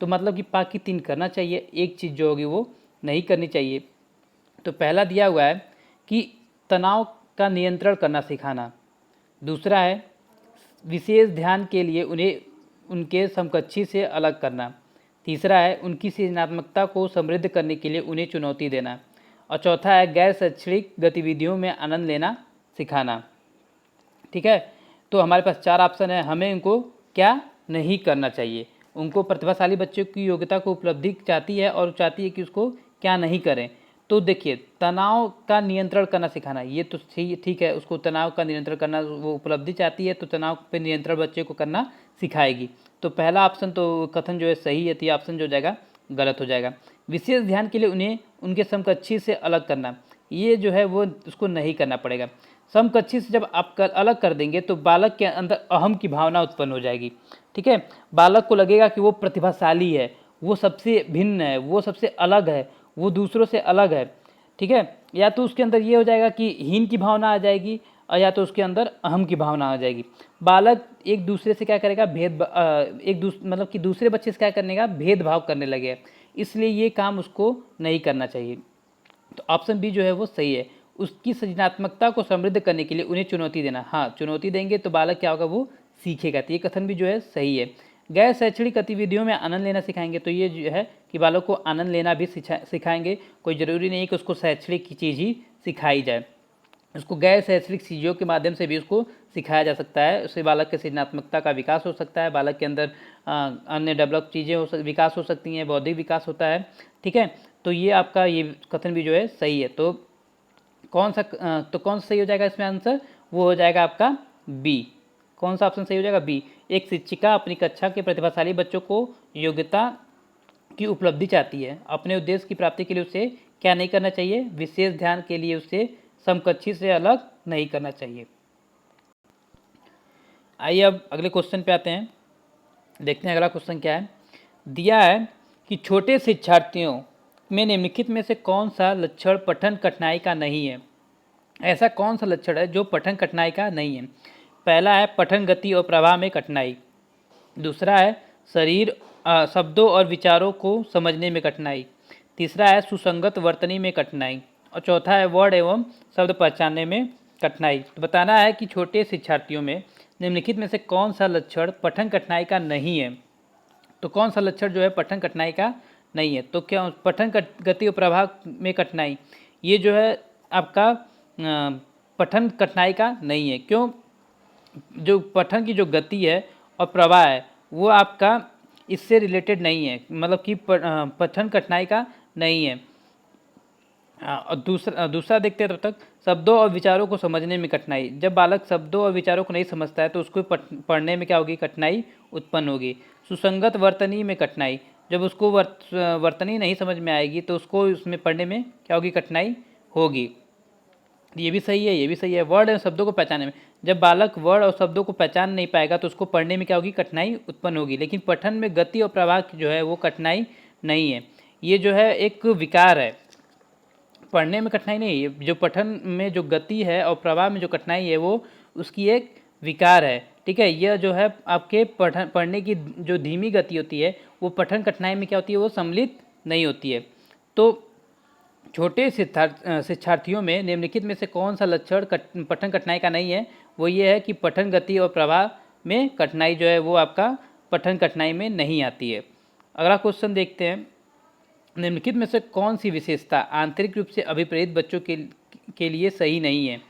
तो मतलब कि बाकी 3 करना चाहिए, एक चीज़ जो होगी वो नहीं करनी चाहिए। तो पहला दिया हुआ है कि तनाव का नियंत्रण करना सिखाना। दूसरा है विशेष ध्यान के लिए उन्हें उनके समकक्षी से अलग करना। तीसरा है उनकी सृजनात्मकता को समृद्ध करने के लिए उन्हें चुनौती देना। और चौथा है गैर शैक्षणिक गतिविधियों में आनंद लेना सिखाना। ठीक है, तो हमारे पास 4 ऑप्शन है, हमें उनको क्या नहीं करना चाहिए। उनको प्रतिभाशाली बच्चों की योग्यता को उपलब्धि चाहती है और चाहती है कि उसको क्या नहीं करें। तो देखिए तनाव का नियंत्रण करना सिखाना, ये तो ठीक है, उसको तनाव का नियंत्रण करना वो उपलब्धि चाहती है, तो तनाव पे नियंत्रण बच्चे को करना सिखाएगी। तो पहला ऑप्शन तो कथन जो है सही है, तो ये ऑप्शन जो हो जाएगा गलत हो जाएगा। विशेष ध्यान के लिए उन्हें उनके समकक्षी से अलग करना, ये जो है वो उसको नहीं करना पड़ेगा। समकक्षी से जब आप अलग कर देंगे तो बालक के अंदर अहम की भावना उत्पन्न हो जाएगी। ठीक है, बालक को लगेगा कि वो प्रतिभाशाली है, वो सबसे भिन्न है, वो सबसे अलग है, वो दूसरों से अलग है। ठीक है, या तो उसके अंदर ये हो जाएगा कि हीन की भावना आ जाएगी और या तो उसके अंदर अहम की भावना आ जाएगी। बालक एक दूसरे से क्या करेगा, मतलब कि दूसरे बच्चे से क्या करने का भेदभाव करने लगे, इसलिए ये काम उसको नहीं करना चाहिए। तो ऑप्शन बी जो है वो सही है। उसकी सृजनात्मकता को समृद्ध करने के लिए उन्हें चुनौती देना, हाँ चुनौती देंगे तो बालक क्या होगा, वो सीखेगा। तो ये कथन भी जो है सही है। गैर शैक्षणिक गतिविधियों में आनंद लेना सिखाएंगे, तो ये जो है कि बालक को आनंद लेना भी सिखाएंगे। कोई ज़रूरी नहीं कि उसको शैक्षणिक की चीज़ ही सिखाई जाए, उसको गैर शैक्षणिक चीज़ों के माध्यम से भी उसको सिखाया जा सकता है। उससे बालक के सृजनात्मकता का विकास हो सकता है, बालक के अंदर अन्य डेवलप चीज़ें विकास हो सकती हैं, बौद्धिक विकास होता है। ठीक है, तो ये आपका ये कथन भी जो है सही है। तो कौन सा सही हो जाएगा इसमें आंसर? वो हो जाएगा आपका बी। कौन सा ऑप्शन सही हो जाएगा? बी। एक शिक्षिका अपनी कक्षा के प्रतिभाशाली बच्चों को योग्यता की उपलब्धि चाहती है, अपने उद्देश्य की प्राप्ति के लिए उसे क्या नहीं करना चाहिए? विशेष ध्यान के लिए उसे समकक्षी से अलग नहीं करना चाहिए। आइए अब अगले क्वेश्चन पे आते हैं, देखते हैं अगला क्वेश्चन क्या है। दिया है कि छोटे शिक्षार्थियों में निम्नलिखित में से कौन सा लक्षण पठन कठिनाई का नहीं है? ऐसा कौन सा लक्षण है जो पठन कठिनाई का नहीं है? पहला है पठन गति और प्रवाह में कठिनाई, दूसरा है शरीर शब्दों और विचारों को समझने में कठिनाई, तीसरा है सुसंगत वर्तनी में कठिनाई, और चौथा है वर्ड एवं शब्द पहचानने में कठिनाई। तो बताना है कि छोटे शिक्षार्थियों में निम्नलिखित में से कौन सा लक्षण पठन कठिनाई का नहीं है। तो कौन सा लक्षण जो है पठन कठिनाई का नहीं है? तो क्या पठन गति और प्रवाह में कठिनाई, ये जो है आपका पठन कठिनाई का नहीं है। क्यों? जो पठन की जो गति है और प्रवाह है वो आपका इससे रिलेटेड नहीं है, मतलब कि पठन कठिनाई का नहीं है। और दूसरा देखते हैं तब तक शब्दों और विचारों को समझने में कठिनाई। जब बालक शब्दों और विचारों को नहीं समझता है तो उसको पढ़ने में क्या होगी? कठिनाई उत्पन्न होगी। सुसंगत वर्तनी में कठिनाई, जब उसको वर्तनी नहीं समझ में आएगी तो उसको उसमें पढ़ने में क्या होगी? कठिनाई होगी। ये भी सही है, ये भी सही है। वर्ड और शब्दों को पहचानने में, जब बालक वर्ड और शब्दों को पहचान नहीं पाएगा तो उसको पढ़ने में क्या होगी? कठिनाई उत्पन्न होगी। लेकिन पठन में गति और प्रवाह जो है वो कठिनाई नहीं है, ये जो है एक विकार है, पढ़ने में कठिनाई नहीं है। जो पठन में जो गति है और प्रवाह में जो कठिनाई है वो उसकी एक विकार है। ठीक है, यह जो है आपके पढ़ने की जो धीमी गति होती है वो पठन कठिनाई में क्या होती है? वो सम्मिलित नहीं होती है। तो छोटे शिक्षार्थियों में निम्नलिखित में से कौन सा लक्षण पठन कठिनाई का नहीं है? वो ये है कि पठन गति और प्रवाह में कठिनाई जो है वो आपका पठन कठिनाई में नहीं आती है। अगला क्वेश्चन देखते हैं, निम्नलिखित में से कौन सी विशेषता आंतरिक रूप से अभिप्रेरित बच्चों के लिए सही नहीं है?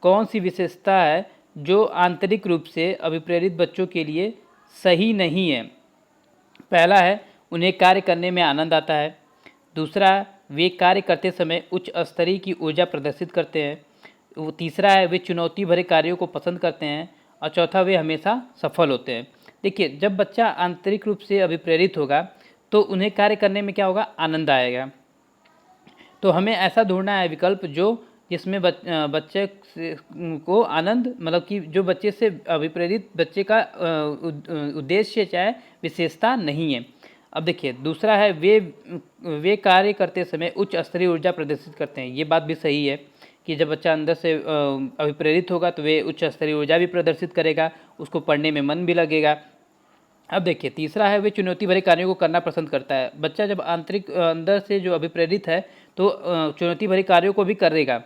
कौन सी विशेषता है जो आंतरिक रूप से अभिप्रेरित बच्चों के लिए सही नहीं है? पहला है उन्हें कार्य करने में आनंद आता है, दूसरा वे कार्य करते समय उच्च स्तरीय की ऊर्जा प्रदर्शित करते हैं, तीसरा है वे चुनौती भरे कार्यों को पसंद करते हैं, और चौथा वे हमेशा सफल होते हैं। देखिए, जब बच्चा आंतरिक रूप से अभिप्रेरित होगा तो उन्हें कार्य करने में क्या होगा? आनंद आएगा। तो हमें ऐसा ढूंढना है विकल्प जो जिसमें बच्चे को आनंद, मतलब कि जो बच्चे से अभिप्रेरित बच्चे का उद्देश्य चाहे विशेषता नहीं है। अब देखिए, दूसरा है वे कार्य करते समय उच्च स्तरीय ऊर्जा प्रदर्शित करते हैं। ये बात भी सही है कि जब बच्चा अंदर से अभिप्रेरित होगा तो वे उच्च स्तरीय ऊर्जा भी प्रदर्शित करेगा, उसको पढ़ने में मन भी लगेगा। अब देखिए, तीसरा है वे चुनौती भरे कार्यों को करना पसंद करता है। बच्चा जब अंदर से जो अभिप्रेरित है तो चुनौती भरे कार्यों को भी करेगा,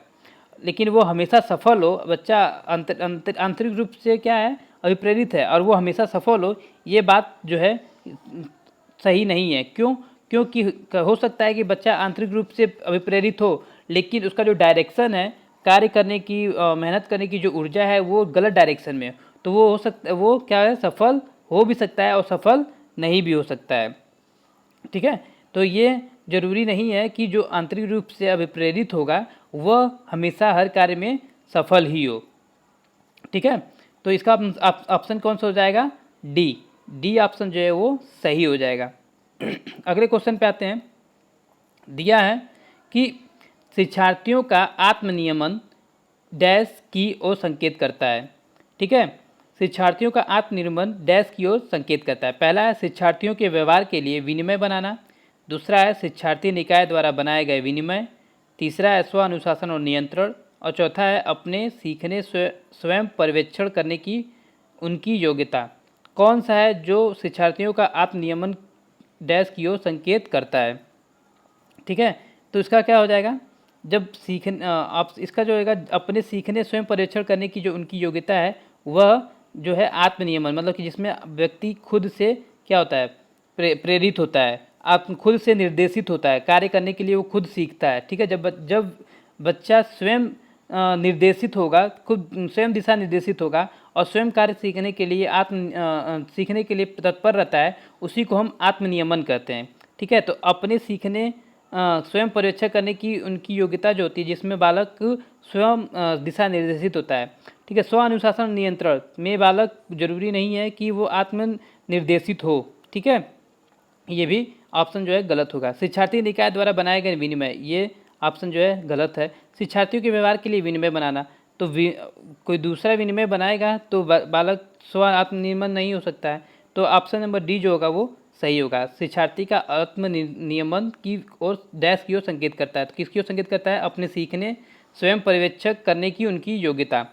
लेकिन वो हमेशा सफल हो। बच्चा आंतरिक रूप से क्या है? अभिप्रेरित है, और वो हमेशा सफल हो, ये बात जो है सही नहीं है। क्यों? क्योंकि हो सकता है कि बच्चा आंतरिक रूप से अभिप्रेरित हो लेकिन उसका जो डायरेक्शन है कार्य करने की, मेहनत करने की जो ऊर्जा है वो गलत डायरेक्शन में, तो वो हो सकता है, वो क्या है? सफल हो भी सकता है और सफल नहीं भी हो सकता है। ठीक है, तो ये जरूरी नहीं है कि जो आंतरिक रूप से अभिप्रेरित होगा वह हमेशा हर कार्य में सफल ही हो। ठीक है, तो इसका ऑप्शन कौन सा हो जाएगा? डी ऑप्शन जो है वो सही हो जाएगा। अगले क्वेश्चन पे आते हैं। दिया है कि शिक्षार्थियों का आत्मनियमन डैश की ओर संकेत करता है। ठीक है, शिक्षार्थियों का आत्मनियमन डैश की ओर संकेत करता है। पहला है शिक्षार्थियों के व्यवहार के लिए विनिमय बनाना, दूसरा है शिक्षार्थी निकाय द्वारा बनाए गए विनिमय, तीसरा है स्व अनुशासन और नियंत्रण, और चौथा है अपने सीखने स्वयं पर्यवेक्षण करने की उनकी योग्यता। कौन सा है जो शिक्षार्थियों का आत्मनियमन डैश की ओर संकेत करता है? ठीक है, तो इसका क्या हो जाएगा? जब आप इसका जो होगा अपने सीखने स्वयं पर्यवेक्षण करने की जो उनकी योग्यता है वह जो है आत्मनियमन, मतलब कि जिसमें व्यक्ति खुद से क्या होता है? प्रेरित होता है, खुद से निर्देशित होता है, कार्य करने के लिए वो खुद सीखता है। ठीक है, जब बच्चा स्वयं निर्देशित होगा, खुद स्वयं दिशा निर्देशित होगा और स्वयं कार्य सीखने के लिए सीखने के लिए तत्पर रहता है, उसी को हम आत्मनियमन कहते हैं। ठीक है, तो अपने सीखने स्वयं पर्यवेक्षण करने की उनकी योग्यता जो होती है, जिसमें बालक स्वयं दिशा निर्देशित होता है। ठीक है, स्व अनुशासन नियंत्रण में बालक जरूरी नहीं है कि वो आत्म निर्देशित हो। ठीक है, ये भी ऑप्शन जो है गलत होगा। शिक्षार्थी निकाय द्वारा बनाए गए विनिमय, ये ऑप्शन जो है गलत है। शिक्षार्थियों के व्यवहार के लिए विनिमय बनाना, तो कोई दूसरा विनिमय बनाएगा तो बालक स्व आत्मनियमन नहीं हो सकता है। तो ऑप्शन नंबर डी जो होगा वो सही होगा। शिक्षार्थी का आत्मनियमन की ओर डैश की ओर संकेत करता है। तो किसकी ओर संकेत करता है? अपने सीखने स्वयं पर्यवेक्षक करने की उनकी योग्यता।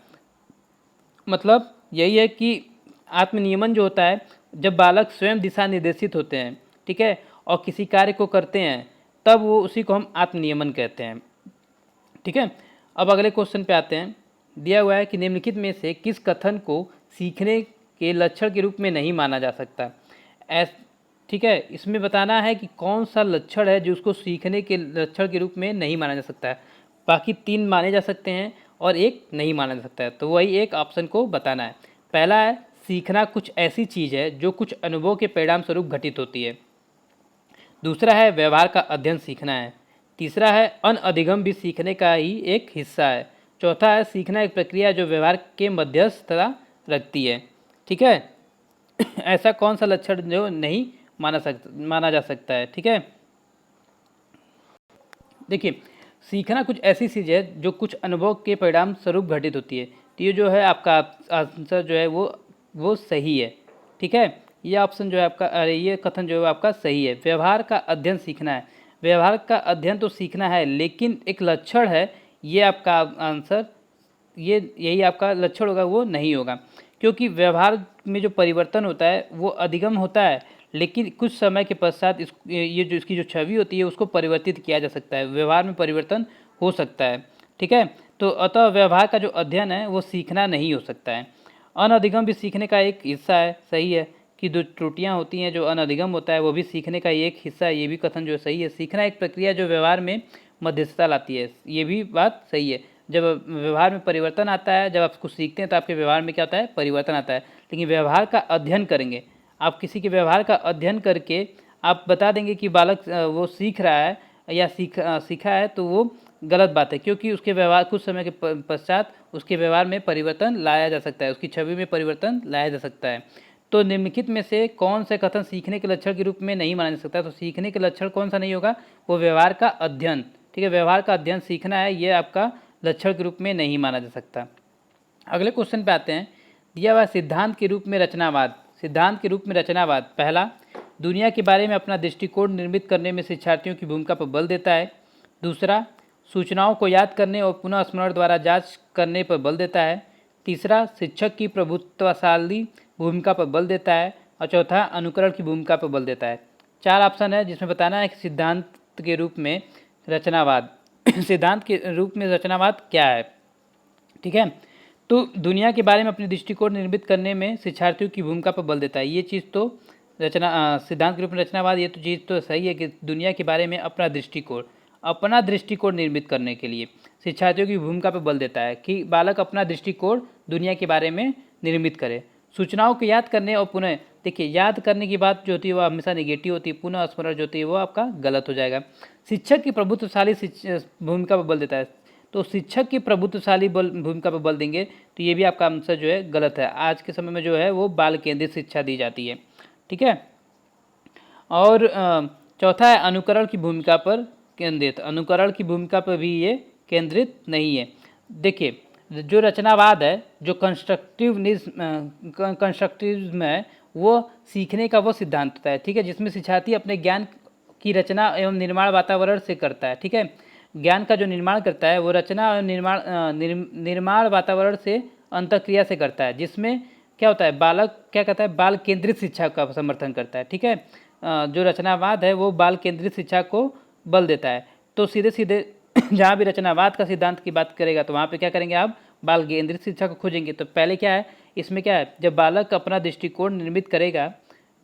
मतलब यही है कि आत्मनियमन जो होता है, जब बालक स्वयं दिशा निर्देशित होते हैं, ठीक है, और किसी कार्य को करते हैं, तब वो उसी को हम आत्मनियमन कहते हैं। ठीक है, अब अगले क्वेश्चन पे आते हैं। दिया हुआ है कि निम्नलिखित में से किस कथन को सीखने के लक्षण के रूप में नहीं माना जा सकता। ठीक है, इसमें बताना है कि कौन सा लक्षण है जो उसको सीखने के लक्षण के रूप में नहीं माना जा सकता है। बाकी 3 माने जा सकते हैं और 1 नहीं माना जा सकता है, तो वही एक ऑप्शन को बताना है। पहला है सीखना कुछ ऐसी चीज़ है जो कुछ अनुभव के परिणाम स्वरूप घटित होती है। दूसरा है व्यवहार का अध्ययन सीखना है। तीसरा है अनअधिगम भी सीखने का ही एक हिस्सा है। चौथा है सीखना एक प्रक्रिया जो व्यवहार के मध्यस्थता रखती है। ठीक है, ऐसा कौन सा लक्षण जो नहीं माना जा सकता है। ठीक है, देखिए, सीखना कुछ ऐसी चीज़ है जो कुछ अनुभव के परिणाम स्वरूप घटित होती है। तो ये जो है आपका आंसर जो है वो सही है। ठीक है, ये ऑप्शन जो है आपका, अरे ये कथन जो है आपका सही है। व्यवहार का अध्ययन सीखना है, व्यवहार का अध्ययन तो सीखना है, लेकिन एक लक्षण है, ये आपका आंसर, यही आपका लक्षण होगा, वो नहीं होगा। क्योंकि व्यवहार में जो परिवर्तन होता है वो अधिगम होता है, लेकिन कुछ समय के पश्चात ये जो इसकी जो छवि होती है उसको परिवर्तित किया जा सकता है, व्यवहार में परिवर्तन हो सकता है। ठीक है, तो अतः व्यवहार का जो अध्ययन है वो सीखना नहीं हो सकता है। अनधिगम भी सीखने का एक हिस्सा है, सही है कि जो त्रुटियां होती हैं, जो अनधिगम होता है वो भी सीखने का एक हिस्सा है, ये भी कथन जो सही है। सीखना एक प्रक्रिया जो व्यवहार में मध्यस्थता लाती है, ये भी बात सही है। जब व्यवहार में परिवर्तन आता है, जब आप कुछ सीखते हैं तो आपके व्यवहार में क्या होता है? परिवर्तन आता है। लेकिन व्यवहार का अध्ययन करेंगे, आप किसी के व्यवहार का अध्ययन करके आप बता देंगे कि बालक वो सीख रहा है या सीखा है, तो वो गलत बात है, क्योंकि उसके व्यवहार कुछ समय के पश्चात उसके व्यवहार में परिवर्तन लाया जा सकता है, उसकी छवि में परिवर्तन लाया जा सकता है। तो निम्नलिखित में से कौन से कथन सीखने के लक्षण के रूप में नहीं माना जा सकता? तो सीखने के लक्षण कौन सा नहीं होगा? वो व्यवहार का अध्ययन। ठीक है, व्यवहार का अध्ययन सीखना है, ये आपका लक्षण के रूप में नहीं माना जा सकता। अगले क्वेश्चन पे आते हैं। दिया हुआ सिद्धांत के रूप में रचनावाद। सिद्धांत के रूप में रचनावाद, पहला, दुनिया के बारे में अपना दृष्टिकोण निर्मित करने में शिक्षार्थियों की भूमिका पर बल देता है। दूसरा, सूचनाओं को याद करने और पुनः स्मरण द्वारा जांच करने पर बल देता है। तीसरा, शिक्षक की प्रभुत्वशाली भूमिका पर बल देता है। और चौथा, अनुकरण की भूमिका पर बल देता है। 4 ऑप्शन है जिसमें बताना है कि सिद्धांत के रूप में रचनावाद सिद्धांत के रूप में रचनावाद क्या है। ठीक है, तो दुनिया के बारे में अपने दृष्टिकोण निर्मित करने में शिक्षार्थियों की भूमिका पर बल देता है। ये चीज़ तो सिद्धांत के रूप में रचनावाद, ये तो चीज़ तो सही है कि दुनिया के बारे में अपना दृष्टिकोण निर्मित करने के लिए शिक्षार्थियों की भूमिका पर बल देता है कि बालक अपना दृष्टिकोण दुनिया के बारे में निर्मित करे। सूचनाओं को याद करने और पुनः, देखिए, याद करने की बात जो होती है वो हमेशा नेगेटिव होती है, पुनः स्मरण जो होती है वो आपका गलत हो जाएगा। शिक्षक की प्रभुत्वशाली भूमिका पर बल देता है, तो शिक्षक की प्रभुत्वशाली भूमिका पर बल देंगे तो ये भी आपका आंसर जो है गलत है। आज के समय में जो है वो बाल केंद्रित शिक्षा दी जाती है। ठीक है, और चौथा है अनुकरण की भूमिका पर केंद्रित। अनुकरण की भूमिका पर भी ये केंद्रित नहीं है। देखिए, जो रचनावाद है, जो कंस्ट्रक्टिविज्म है, वो सीखने का वो सिद्धांत होता है। ठीक है, जिसमें शिक्षार्थी अपने ज्ञान की रचना एवं निर्माण वातावरण से करता है। ठीक है, ज्ञान का जो निर्माण करता है वो रचना और निर्माण वातावरण से अंतःक्रिया से करता है, जिसमें क्या होता है? बालक क्या करता है? बाल केंद्रित शिक्षा का समर्थन करता है। ठीक है, जो रचनावाद है वो बाल केंद्रित शिक्षा को बल देता है। तो सीधे सीधे जहाँ भी रचनावाद का सिद्धांत की बात करेगा तो वहाँ पे क्या करेंगे आप? बाल केंद्रित शिक्षा को खोजेंगे। तो पहले क्या है इसमें? क्या है, जब बालक अपना दृष्टिकोण निर्मित करेगा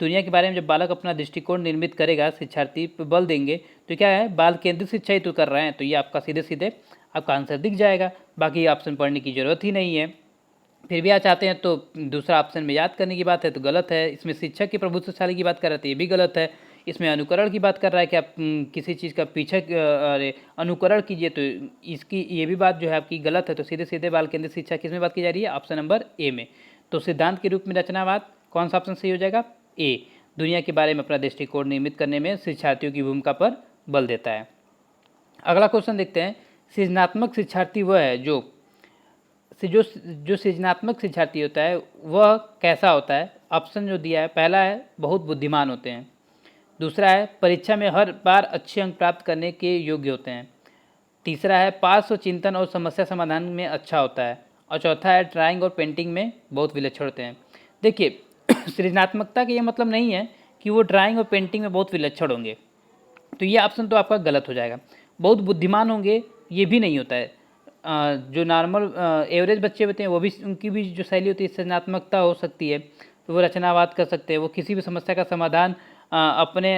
दुनिया के बारे में जब बालक अपना दृष्टिकोण निर्मित करेगा, शिक्षार्थी पर बल देंगे, तो क्या है, बाल केंद्रित शिक्षा ही तो कर रहे हैं, तो ये आपका सीधे सीधे आपका आंसर दिख जाएगा। बाकी ऑप्शन पढ़ने की ज़रूरत ही नहीं है। फिर भी आप चाहते हैं तो दूसरा ऑप्शन में याद करने की बात है तो गलत है। इसमें शिक्षक की प्रभुत्वशाली की बात कर रहे थे, ये भी गलत है। इसमें अनुकरण की बात कर रहा है कि आप किसी चीज़ का पीछे अरे अनुकरण कीजिए, तो इसकी ये भी बात जो है आपकी गलत है। तो सीधे सीधे बाल केंद्रित शिक्षा किस में बात की जा रही है, ऑप्शन नंबर ए में। तो सिद्धांत के रूप में रचनावाद कौन सा ऑप्शन सही हो जाएगा, ए। दुनिया के बारे में अपना दृष्टिकोण निर्मित करने में शिक्षार्थियों की भूमिका पर बल देता है। अगला क्वेश्चन देखते हैं, सृजनात्मक शिक्षार्थी वह है जो सृजनात्मक शिक्षार्थी होता है वह कैसा होता है। ऑप्शन जो दिया है, पहला है बहुत बुद्धिमान होते हैं, दूसरा है परीक्षा में हर बार अच्छे अंक प्राप्त करने के योग्य होते हैं, तीसरा है पास और चिंतन और समस्या समाधान में अच्छा होता है, और चौथा है ड्राइंग और पेंटिंग में बहुत विलक्षण होते हैं। देखिए सृजनात्मकता का ये मतलब नहीं है कि वो ड्राइंग और पेंटिंग में बहुत विलक्षण होंगे, तो ये ऑप्शन तो आपका गलत हो जाएगा। बहुत बुद्धिमान होंगे ये भी नहीं होता है। जो नॉर्मल एवरेज बच्चे होते हैं वो भी, उनकी भी जो शैली होती है सृजनात्मकता हो सकती है, तो वो रचनावाद कर सकते हैं, वो किसी भी समस्या का समाधान अपने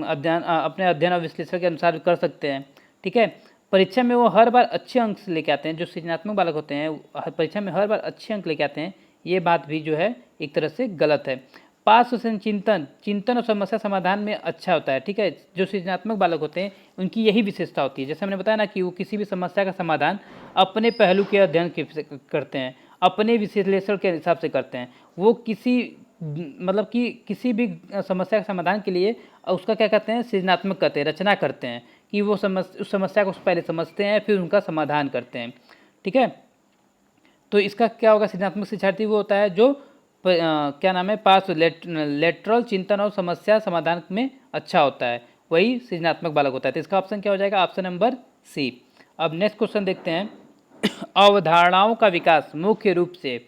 अध्ययन और विश्लेषण के अनुसार कर सकते हैं। ठीक है, परीक्षा में वो हर बार अच्छे अंक लेके आते हैं, जो सृजनात्मक बालक होते हैं परीक्षा में हर बार अच्छे अंक लेके आते हैं, ये बात भी जो है एक तरह से गलत है। पास और चिंतन और समस्या समाधान में अच्छा होता है। ठीक है, जो सृजनात्मक बालक होते हैं उनकी यही विशेषता होती है, जैसे हमने बताया ना कि वो किसी भी समस्या का समाधान अपने पहलू के अध्ययन के करते हैं, अपने विश्लेषण के हिसाब से करते हैं। वो मतलब कि किसी भी समस्या का समाधान के लिए उसका क्या कहते हैं, सृजनात्मक करते हैं, रचना करते हैं, कि वो उस समस्या को पहले समझते हैं फिर उनका समाधान करते हैं। ठीक है, तो इसका क्या होगा, सृजनात्मक शिक्षार्थी वो होता है जो क्या नाम है, पास लेटरल चिंतन और समस्या समाधान में अच्छा होता है, वही सृजनात्मक बालक होता है। तो इसका ऑप्शन क्या हो जाएगा, ऑप्शन नंबर सी। अब नेक्स्ट क्वेश्चन देखते हैं, अवधारणाओं का विकास मुख्य रूप से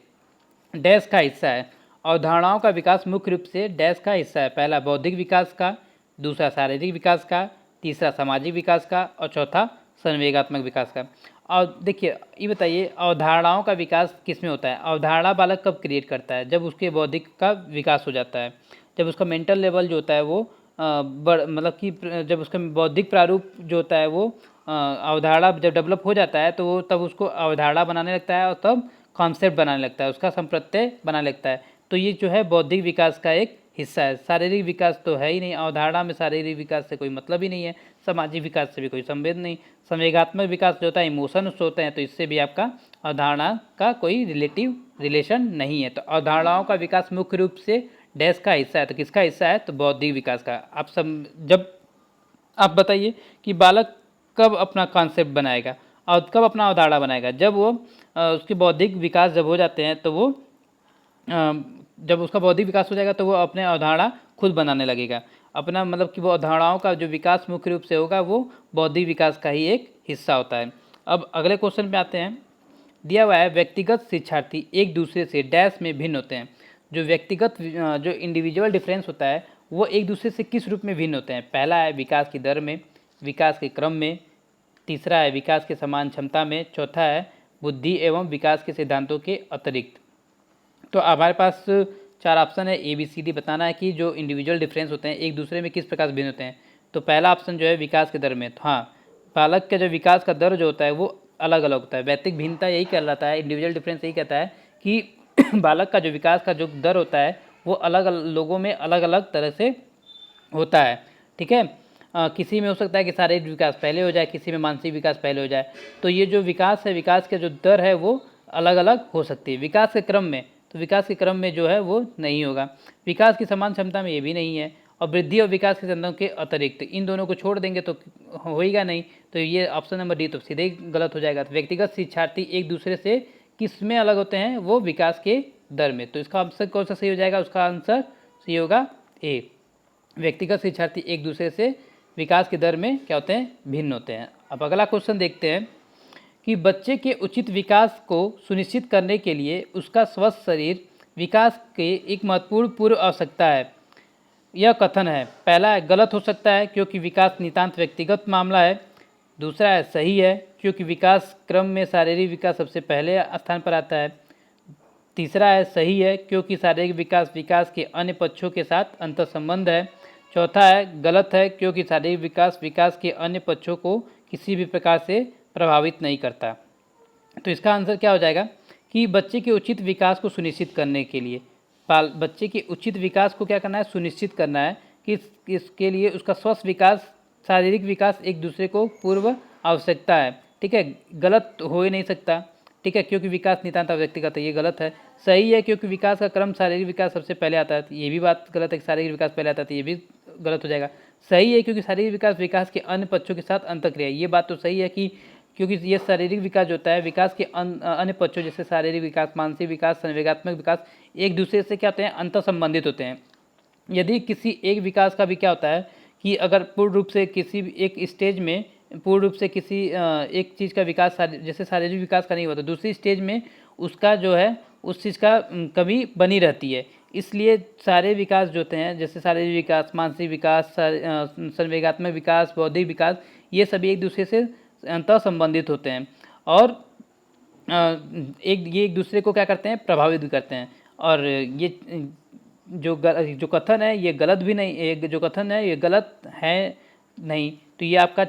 डैश का हिस्सा है। अवधारणाओं का विकास मुख्य रूप से डैश का हिस्सा है। पहला बौद्धिक विकास का, दूसरा शारीरिक विकास का, तीसरा सामाजिक विकास का, और चौथा संवेगात्मक विकास का। और देखिए ये बताइए, अवधारणाओं का विकास किस में होता है। अवधारणा बालक कब क्रिएट करता है, जब उसके बौद्धिक का विकास हो जाता है, जब उसका मेंटल लेवल जो होता है वो मतलब कि जब उसका बौद्धिक प्रारूप जो होता है वो अवधारणा जब डेवलप हो जाता है, तो वो तब उसको अवधारणा बनाने लगता है और तब कॉन्सेप्ट बनाने लगता है, उसका संप्रत्यय बनाने लगता है। तो ये जो है बौद्धिक विकास का एक हिस्सा है। शारीरिक विकास तो है ही नहीं, अवधारणा में शारीरिक विकास से कोई मतलब ही नहीं है, सामाजिक विकास से भी कोई संबंध नहीं। संवेगात्मक विकास जो होता है इमोशंस होते हैं, तो इससे भी आपका अवधारणा का कोई रिलेशन नहीं है। तो अवधारणाओं का विकास मुख्य रूप से डैश का हिस्सा है, तो किसका हिस्सा है, तो बौद्धिक विकास का। आप सब जब आप बताइए कि बालक कब अपना कॉन्सेप्ट बनाएगा और कब अपना अवधारणा बनाएगा, जब वो उसके बौद्धिक विकास जब हो जाते हैं, तो वो जब उसका बौद्धिक विकास हो जाएगा तो वो अपने अवधारणा खुद बनाने लगेगा अपना, मतलब कि वो अवधारणाओं का जो विकास मुख्य रूप से होगा वो बौद्धिक विकास का ही एक हिस्सा होता है। अब अगले क्वेश्चन पे आते हैं, दिया हुआ है व्यक्तिगत शिक्षार्थी एक दूसरे से डैश में भिन्न होते हैं। जो व्यक्तिगत जो इंडिविजुअल डिफरेंस होता है वो एक दूसरे से किस रूप में भिन्न होते हैं। पहला है विकास की दर में, विकास के क्रम में, तीसरा है विकास के समान क्षमता में, चौथा है बुद्धि एवं विकास के सिद्धांतों के अतिरिक्त। तो हमारे पास चार ऑप्शन है, ए बी सी डी बताना है कि जो इंडिविजुअल डिफरेंस होते हैं एक दूसरे में किस प्रकार से भिन्न होते हैं। तो पहला ऑप्शन जो है विकास के दर में, तो हाँ बालक का जो विकास का दर जो होता है वो अलग अलग होता है। वैयक्तिक भिन्नता यही कहलाता है, इंडिविजुअल डिफरेंस यही कहता है कि बालक का जो विकास का जो दर होता है वो अलग लोगों में अलग अलग तरह से होता है। ठीक है, किसी में हो सकता है कि शारीरिक विकास पहले हो जाए, किसी में मानसिक विकास पहले हो जाए। तो ये जो विकास है, विकास के जो दर है वो अलग अलग हो सकती है। विकास के क्रम में, तो विकास के क्रम में जो है वो नहीं होगा। विकास की समान क्षमता में ये भी नहीं है, और वृद्धि और विकास के सिद्धांतों के अतिरिक्त, इन दोनों को छोड़ देंगे तो होएगा नहीं। तो ये ऑप्शन नंबर डी तो सीधे ही गलत हो जाएगा। तो व्यक्तिगत शिक्षार्थी एक दूसरे से किस में अलग होते हैं, वो विकास के दर में। तो इसका आंसर कौन सा सही हो जाएगा, उसका आंसर सही होगा ए। व्यक्तिगत शिक्षार्थी एक दूसरे से विकास के दर में क्या होते हैं, भिन्न होते हैं। अब अगला क्वेश्चन देखते हैं कि बच्चे के उचित विकास को सुनिश्चित करने के लिए उसका स्वस्थ शरीर विकास के एक महत्वपूर्ण पूर्व आवश्यकता है। यह कथन है, पहला है गलत हो सकता है क्योंकि विकास नितांत व्यक्तिगत मामला है, दूसरा है सही है क्योंकि विकास क्रम में शारीरिक विकास सबसे पहले स्थान पर आता है, तीसरा है सही है क्योंकि शारीरिक विकास विकास के अन्य पक्षों के साथ अंतर्संबंध है। चौथा है गलत है क्योंकि शारीरिक विकास विकास के अन्य पक्षों को किसी भी प्रकार से प्रभावित नहीं करता। तो इसका आंसर क्या हो जाएगा कि बच्चे के उचित विकास को सुनिश्चित करने के लिए, बच्चे के उचित विकास को क्या करना है, सुनिश्चित करना है कि इसके लिए उसका स्वस्थ विकास शारीरिक विकास एक दूसरे को पूर्व आवश्यकता है। ठीक है, गलत हो ही नहीं सकता। ठीक है, क्योंकि विकास नितांत व्यक्तिगत है, ये गलत है। सही है क्योंकि विकास का क्रम शारीरिक विकास सबसे पहले आता है, ये भी बात गलत है कि शारीरिक विकास पहले आता है, ये भी गलत हो जाएगा। सही है क्योंकि शारीरिक विकास विकास के अन्य पक्षों के साथ अंतःक्रिया, ये बात तो सही है कि क्योंकि ये शारीरिक विकास जो होता है विकास के अन्य पक्षों जैसे शारीरिक विकास, मानसिक विकास, संवेगात्मक विकास एक दूसरे से क्या होते हैं, अंतर संबंधित होते हैं। यदि किसी एक विकास का भी क्या होता है कि अगर पूर्ण रूप से किसी भी एक स्टेज में पूर्ण रूप से किसी एक चीज़ का विकास जैसे शारीरिक विकास का नहीं होता, दूसरी स्टेज में उसका जो है उस चीज़ का कमी बनी रहती है। इसलिए सारे विकास जो होते हैं जैसे शारीरिक विकास, मानसिक विकास, संवेगात्मक विकास, बौद्धिक विकास, ये सभी एक दूसरे से अंतः संबंधित होते हैं और ये एक दूसरे को क्या करते हैं, प्रभावित भी करते हैं। और ये जो कथन है ये गलत भी नहीं, जो कथन है ये गलत है नहीं। तो ये आपका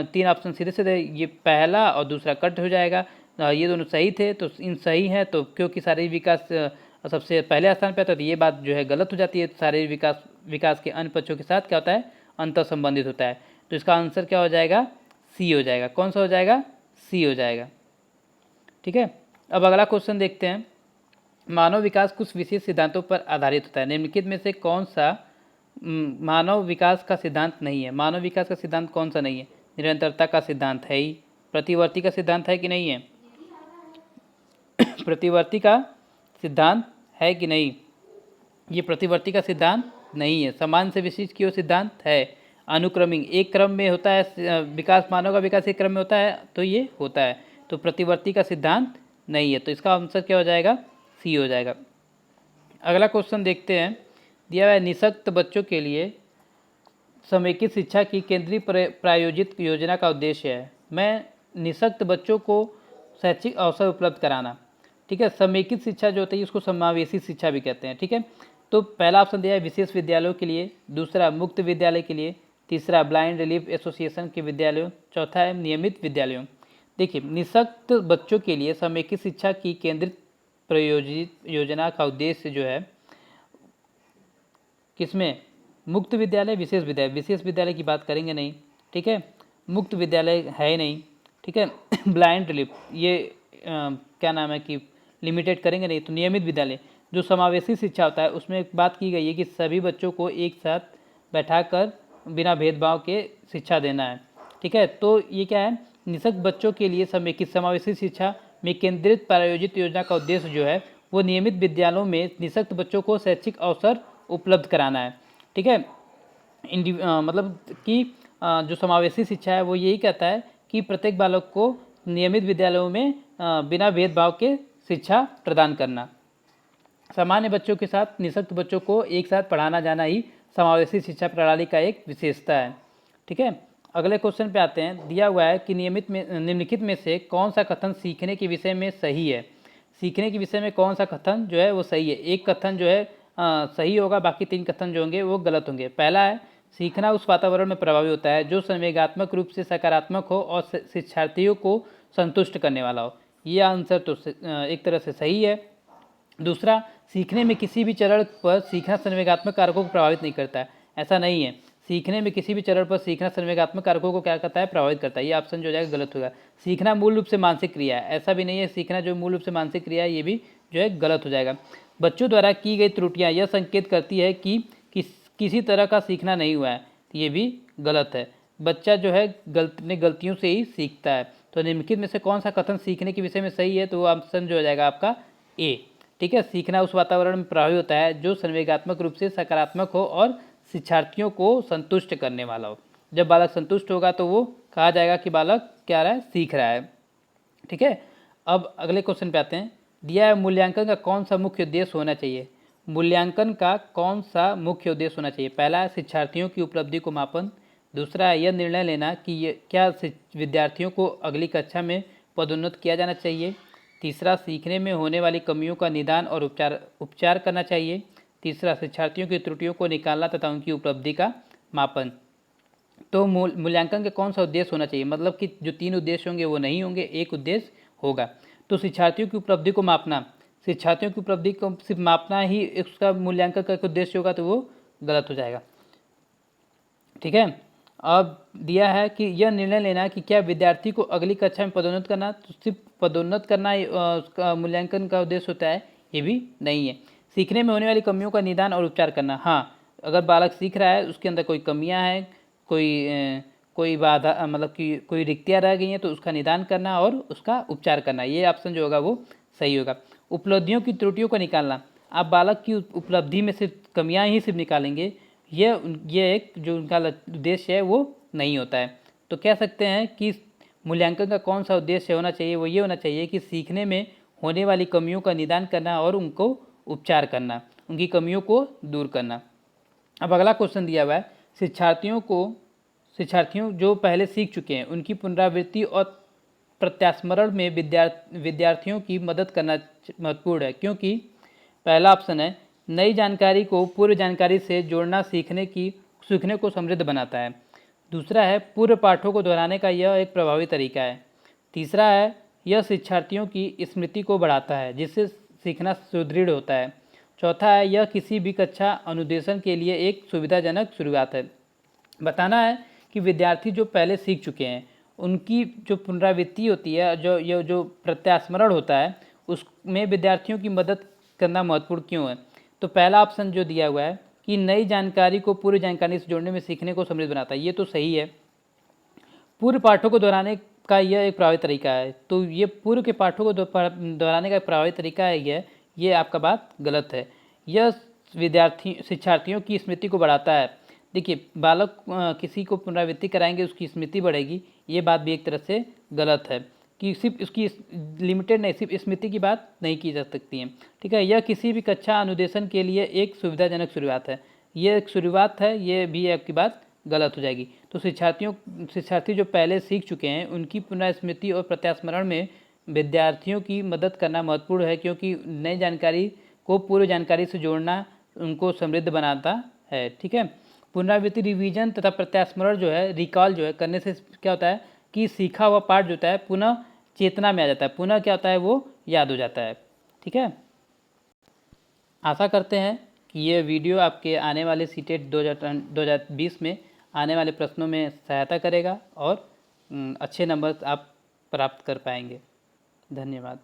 तीन ऑप्शन सीधे सीधे, ये पहला और दूसरा कट हो जाएगा। ये दोनों सही थे तो इन सही है, तो क्योंकि शारीरिक विकास सबसे पहले स्थान पे आता है तो ये बात जो है गलत हो जाती है। शारीरिक विकास के अन्य पक्षों के साथ क्या होता है, अंतर संबंधित होता है। तो इसका आंसर क्या हो जाएगा, सी हो जाएगा। कौन सा हो जाएगा, सी हो जाएगा। ठीक है, अब अगला क्वेश्चन देखते हैं। मानव विकास कुछ विशेष सिद्धांतों पर आधारित होता है, निम्नलिखित में से कौन सा मानव विकास का सिद्धांत नहीं है। मानव विकास का सिद्धांत कौन सा नहीं है, निरंतरता का सिद्धांत है ही, प्रतिवर्ती का सिद्धांत है कि नहीं है, प्रतिवर्ती का सिद्धांत है कि नहीं, ये प्रतिवर्ती का सिद्धांत नहीं है। समान से विशिष्ट की ओर सिद्धांत है। अनुक्रमिक एक क्रम में होता है विकास, मानव का विकास एक क्रम में होता है तो ये होता है, तो प्रतिवर्ती का सिद्धांत नहीं है। तो इसका आंसर क्या हो जाएगा, सी हो जाएगा। अगला क्वेश्चन देखते हैं। दिया हुआ है निःशक्त बच्चों के लिए समेकित शिक्षा की केंद्रीय प्रायोजित योजना का उद्देश्य है। मैं निःशक्त बच्चों को शैक्षिक अवसर उपलब्ध कराना। ठीक है, समेकित शिक्षा जो होती है उसको समावेशी शिक्षा भी कहते हैं। ठीक है, तो पहला ऑप्शन दिया है विशेष विद्यालयों के लिए, दूसरा मुक्त विद्यालय के लिए, तीसरा ब्लाइंड रिलीफ एसोसिएशन के विद्यालयों, चौथा है नियमित विद्यालयों। देखिए, निःशक्त बच्चों के लिए समेकित शिक्षा की केंद्रित प्रायोजित योजना का उद्देश्य जो है किसमें, मुक्त विद्यालय, विशेष विद्यालय की बात करेंगे नहीं। ठीक है, मुक्त विद्यालय है ही नहीं। ठीक है, ब्लाइंड रिलीफ ये क्या नाम है कि लिमिटेड करेंगे नहीं। तो नियमित विद्यालय जो समावेशी शिक्षा होता है उसमें एक बात की गई है कि सभी बच्चों को एक साथ बैठाकर बिना भेदभाव के शिक्षा देना है। ठीक है, तो ये क्या है, निःशक्त बच्चों के लिए समेकित समावेशी शिक्षा में केंद्रित प्रायोजित योजना का उद्देश्य जो है वो नियमित विद्यालयों में निःशक्त बच्चों को शैक्षिक अवसर उपलब्ध कराना है। ठीक है, मतलब कि जो समावेशी शिक्षा है वो यही कहता है कि प्रत्येक बालक को नियमित विद्यालयों में बिना भेदभाव के शिक्षा प्रदान करना। सामान्य बच्चों के साथ निःशक्त बच्चों को एक साथ पढ़ाना जाना ही समावेशी शिक्षा प्रणाली का एक विशेषता है। ठीक है, अगले क्वेश्चन पे आते हैं। दिया हुआ है कि निम्नलिखित में से कौन सा कथन सीखने के विषय में सही है। सीखने के विषय में कौन सा कथन जो है वो सही है। एक कथन जो है सही होगा, बाकी तीन कथन जो होंगे वो गलत होंगे। पहला है सीखना उस वातावरण में प्रभावी होता है जो संवेगात्मक रूप से सकारात्मक हो और शिक्षार्थियों को संतुष्ट करने वाला हो। ये आंसर तो एक तरह से सही है। दूसरा, सीखने में किसी भी चरण पर सीखना संवेगात्मक कारकों को प्रभावित नहीं करता है। ऐसा नहीं है, सीखने में किसी भी चरण पर सीखना संवेगात्मक कारकों को क्या करता है, प्रभावित करता है। ये ऑप्शन जो हो जाएगा गलत होगा। सीखना मूल रूप से मानसिक क्रिया है, ऐसा भी नहीं है। सीखना जो मूल रूप से मानसिक क्रिया है ये भी जो है गलत हो जाएगा। बच्चों द्वारा की गई त्रुटियां यह संकेत करती है कि किसी तरह का सीखना नहीं हुआ है, ये भी गलत है। बच्चा जो है अपनी गलतियों से ही सीखता है। तो निम्नलिखित में से कौन सा कथन सीखने के विषय में सही है, तो वो ऑप्शन जो हो जाएगा आपका ए। ठीक है, सीखना उस वातावरण में प्रभावी होता है जो संवेगात्मक रूप से सकारात्मक हो और शिक्षार्थियों को संतुष्ट करने वाला हो। जब बालक संतुष्ट होगा तो वो कहा जाएगा कि बालक क्या रहा है, सीख रहा है। ठीक है, अब अगले क्वेश्चन पे आते हैं। दिया है मूल्यांकन का कौन सा मुख्य उद्देश्य होना चाहिए। मूल्यांकन का कौन सा मुख्य उद्देश्य होना चाहिए। पहला है शिक्षार्थियों की उपलब्धि को मापन, दूसरा है यह निर्णय लेना कि क्या विद्यार्थियों को अगली कक्षा में पदोन्नत किया जाना चाहिए, तीसरा, सीखने में होने वाली कमियों का निदान और उपचार करना चाहिए। तीसरा, शिक्षार्थियों की त्रुटियों को निकालना तथा उनकी उपलब्धि का मापन। तो मूल्यांकन का कौन सा उद्देश्य होना चाहिए, मतलब कि जो 3 उद्देश्य होंगे वो नहीं होंगे, एक उद्देश्य होगा। तो शिक्षार्थियों की उपलब्धि को मापना, शिक्षार्थियों की उपलब्धि को सिर्फ मापना ही उसका मूल्यांकन का उद्देश्य होगा तो वो गलत हो जाएगा। ठीक है। अब दिया है कि यह निर्णय लेना कि क्या विद्यार्थी को अगली कक्षा में पदोन्नत करना, तो सिर्फ पदोन्नत करना ही उसका मूल्यांकन का उद्देश्य होता है, ये भी नहीं है। सीखने में होने वाली कमियों का निदान और उपचार करना, हाँ, अगर बालक सीख रहा है उसके अंदर कोई कमियां हैं, कोई बाधा, मतलब कि कोई रिक्तियाँ रह गई हैं, तो उसका निदान करना और उसका उपचार करना, ये ऑप्शन जो होगा वो सही होगा। उपलब्धियों की त्रुटियों को निकालना, आप बालक की उपलब्धि में सिर्फ कमियां ही सिर्फ निकालेंगे, ये एक जो उनका उद्देश्य है वो नहीं होता है। तो कह सकते हैं कि मूल्यांकन का कौन सा उद्देश्य होना चाहिए, वो ये होना चाहिए कि सीखने में होने वाली कमियों का निदान करना और उनको उपचार करना, उनकी कमियों को दूर करना। अब अगला क्वेश्चन दिया हुआ है, शिक्षार्थियों जो पहले सीख चुके हैं उनकी पुनरावृत्ति और प्रत्यास्मरण में विद्यार्थियों की मदद करना महत्वपूर्ण है, क्योंकि पहला ऑप्शन है, नई जानकारी को पूर्व जानकारी से जोड़ना सीखने को समृद्ध बनाता है। दूसरा है, पूर्व पाठों को दोहराने का यह एक प्रभावी तरीका है। तीसरा है, यह शिक्षार्थियों की स्मृति को बढ़ाता है जिससे सीखना सुदृढ़ होता है। चौथा है, यह किसी भी कक्षा अनुदेशन के लिए एक सुविधाजनक शुरुआत है। बताना है कि विद्यार्थी जो पहले सीख चुके हैं उनकी जो पुनरावृत्ति होती है, जो प्रत्यास्मरण होता है, उसमें विद्यार्थियों की मदद करना महत्वपूर्ण क्यों है। तो पहला ऑप्शन जो दिया हुआ है कि नई जानकारी को पूर्व जानकारी से जोड़ने में सीखने को समृद्ध बनाता है, ये तो सही है। पूर्व पाठों को दोहराने का यह एक प्रभावी तरीका है, तो ये पूर्व के पाठों को दोहराने का एक प्रभावी तरीका है, ये आपका बात गलत है। यह शिक्षार्थियों की स्मृति को बढ़ाता है। देखिए, बालक किसी को पुनरावृत्ति कराएंगे उसकी स्मृति बढ़ेगी, ये बात भी एक तरह से गलत है कि सिर्फ उसकी लिमिटेड नहीं, सिर्फ स्मृति की बात नहीं की जा सकती है। ठीक है, यह किसी भी कक्षा अनुदेशन के लिए एक सुविधाजनक शुरुआत है, ये एक शुरुआत है, ये भी आपकी बात गलत हो जाएगी। तो शिक्षार्थी जो पहले सीख चुके हैं उनकी पुनर्स्मृति और प्रत्यास्मरण में विद्यार्थियों की मदद करना महत्वपूर्ण है, क्योंकि नई जानकारी को पूर्व जानकारी से जोड़ना उनको समृद्ध बनाता है। ठीक है, पुनरावृत्ति, रिवीजन तथा प्रत्यास्मरण जो है, रिकॉल जो है करने से क्या होता है कि सीखा हुआ पाठ जो होता है पुनः चेतना में आ जाता है, पुनः क्या होता है वो याद हो जाता है। ठीक है, आशा करते हैं कि ये वीडियो आपके आने वाले सीटेट 2020 में आने वाले प्रश्नों में सहायता करेगा और अच्छे नंबर आप प्राप्त कर पाएंगे। धन्यवाद।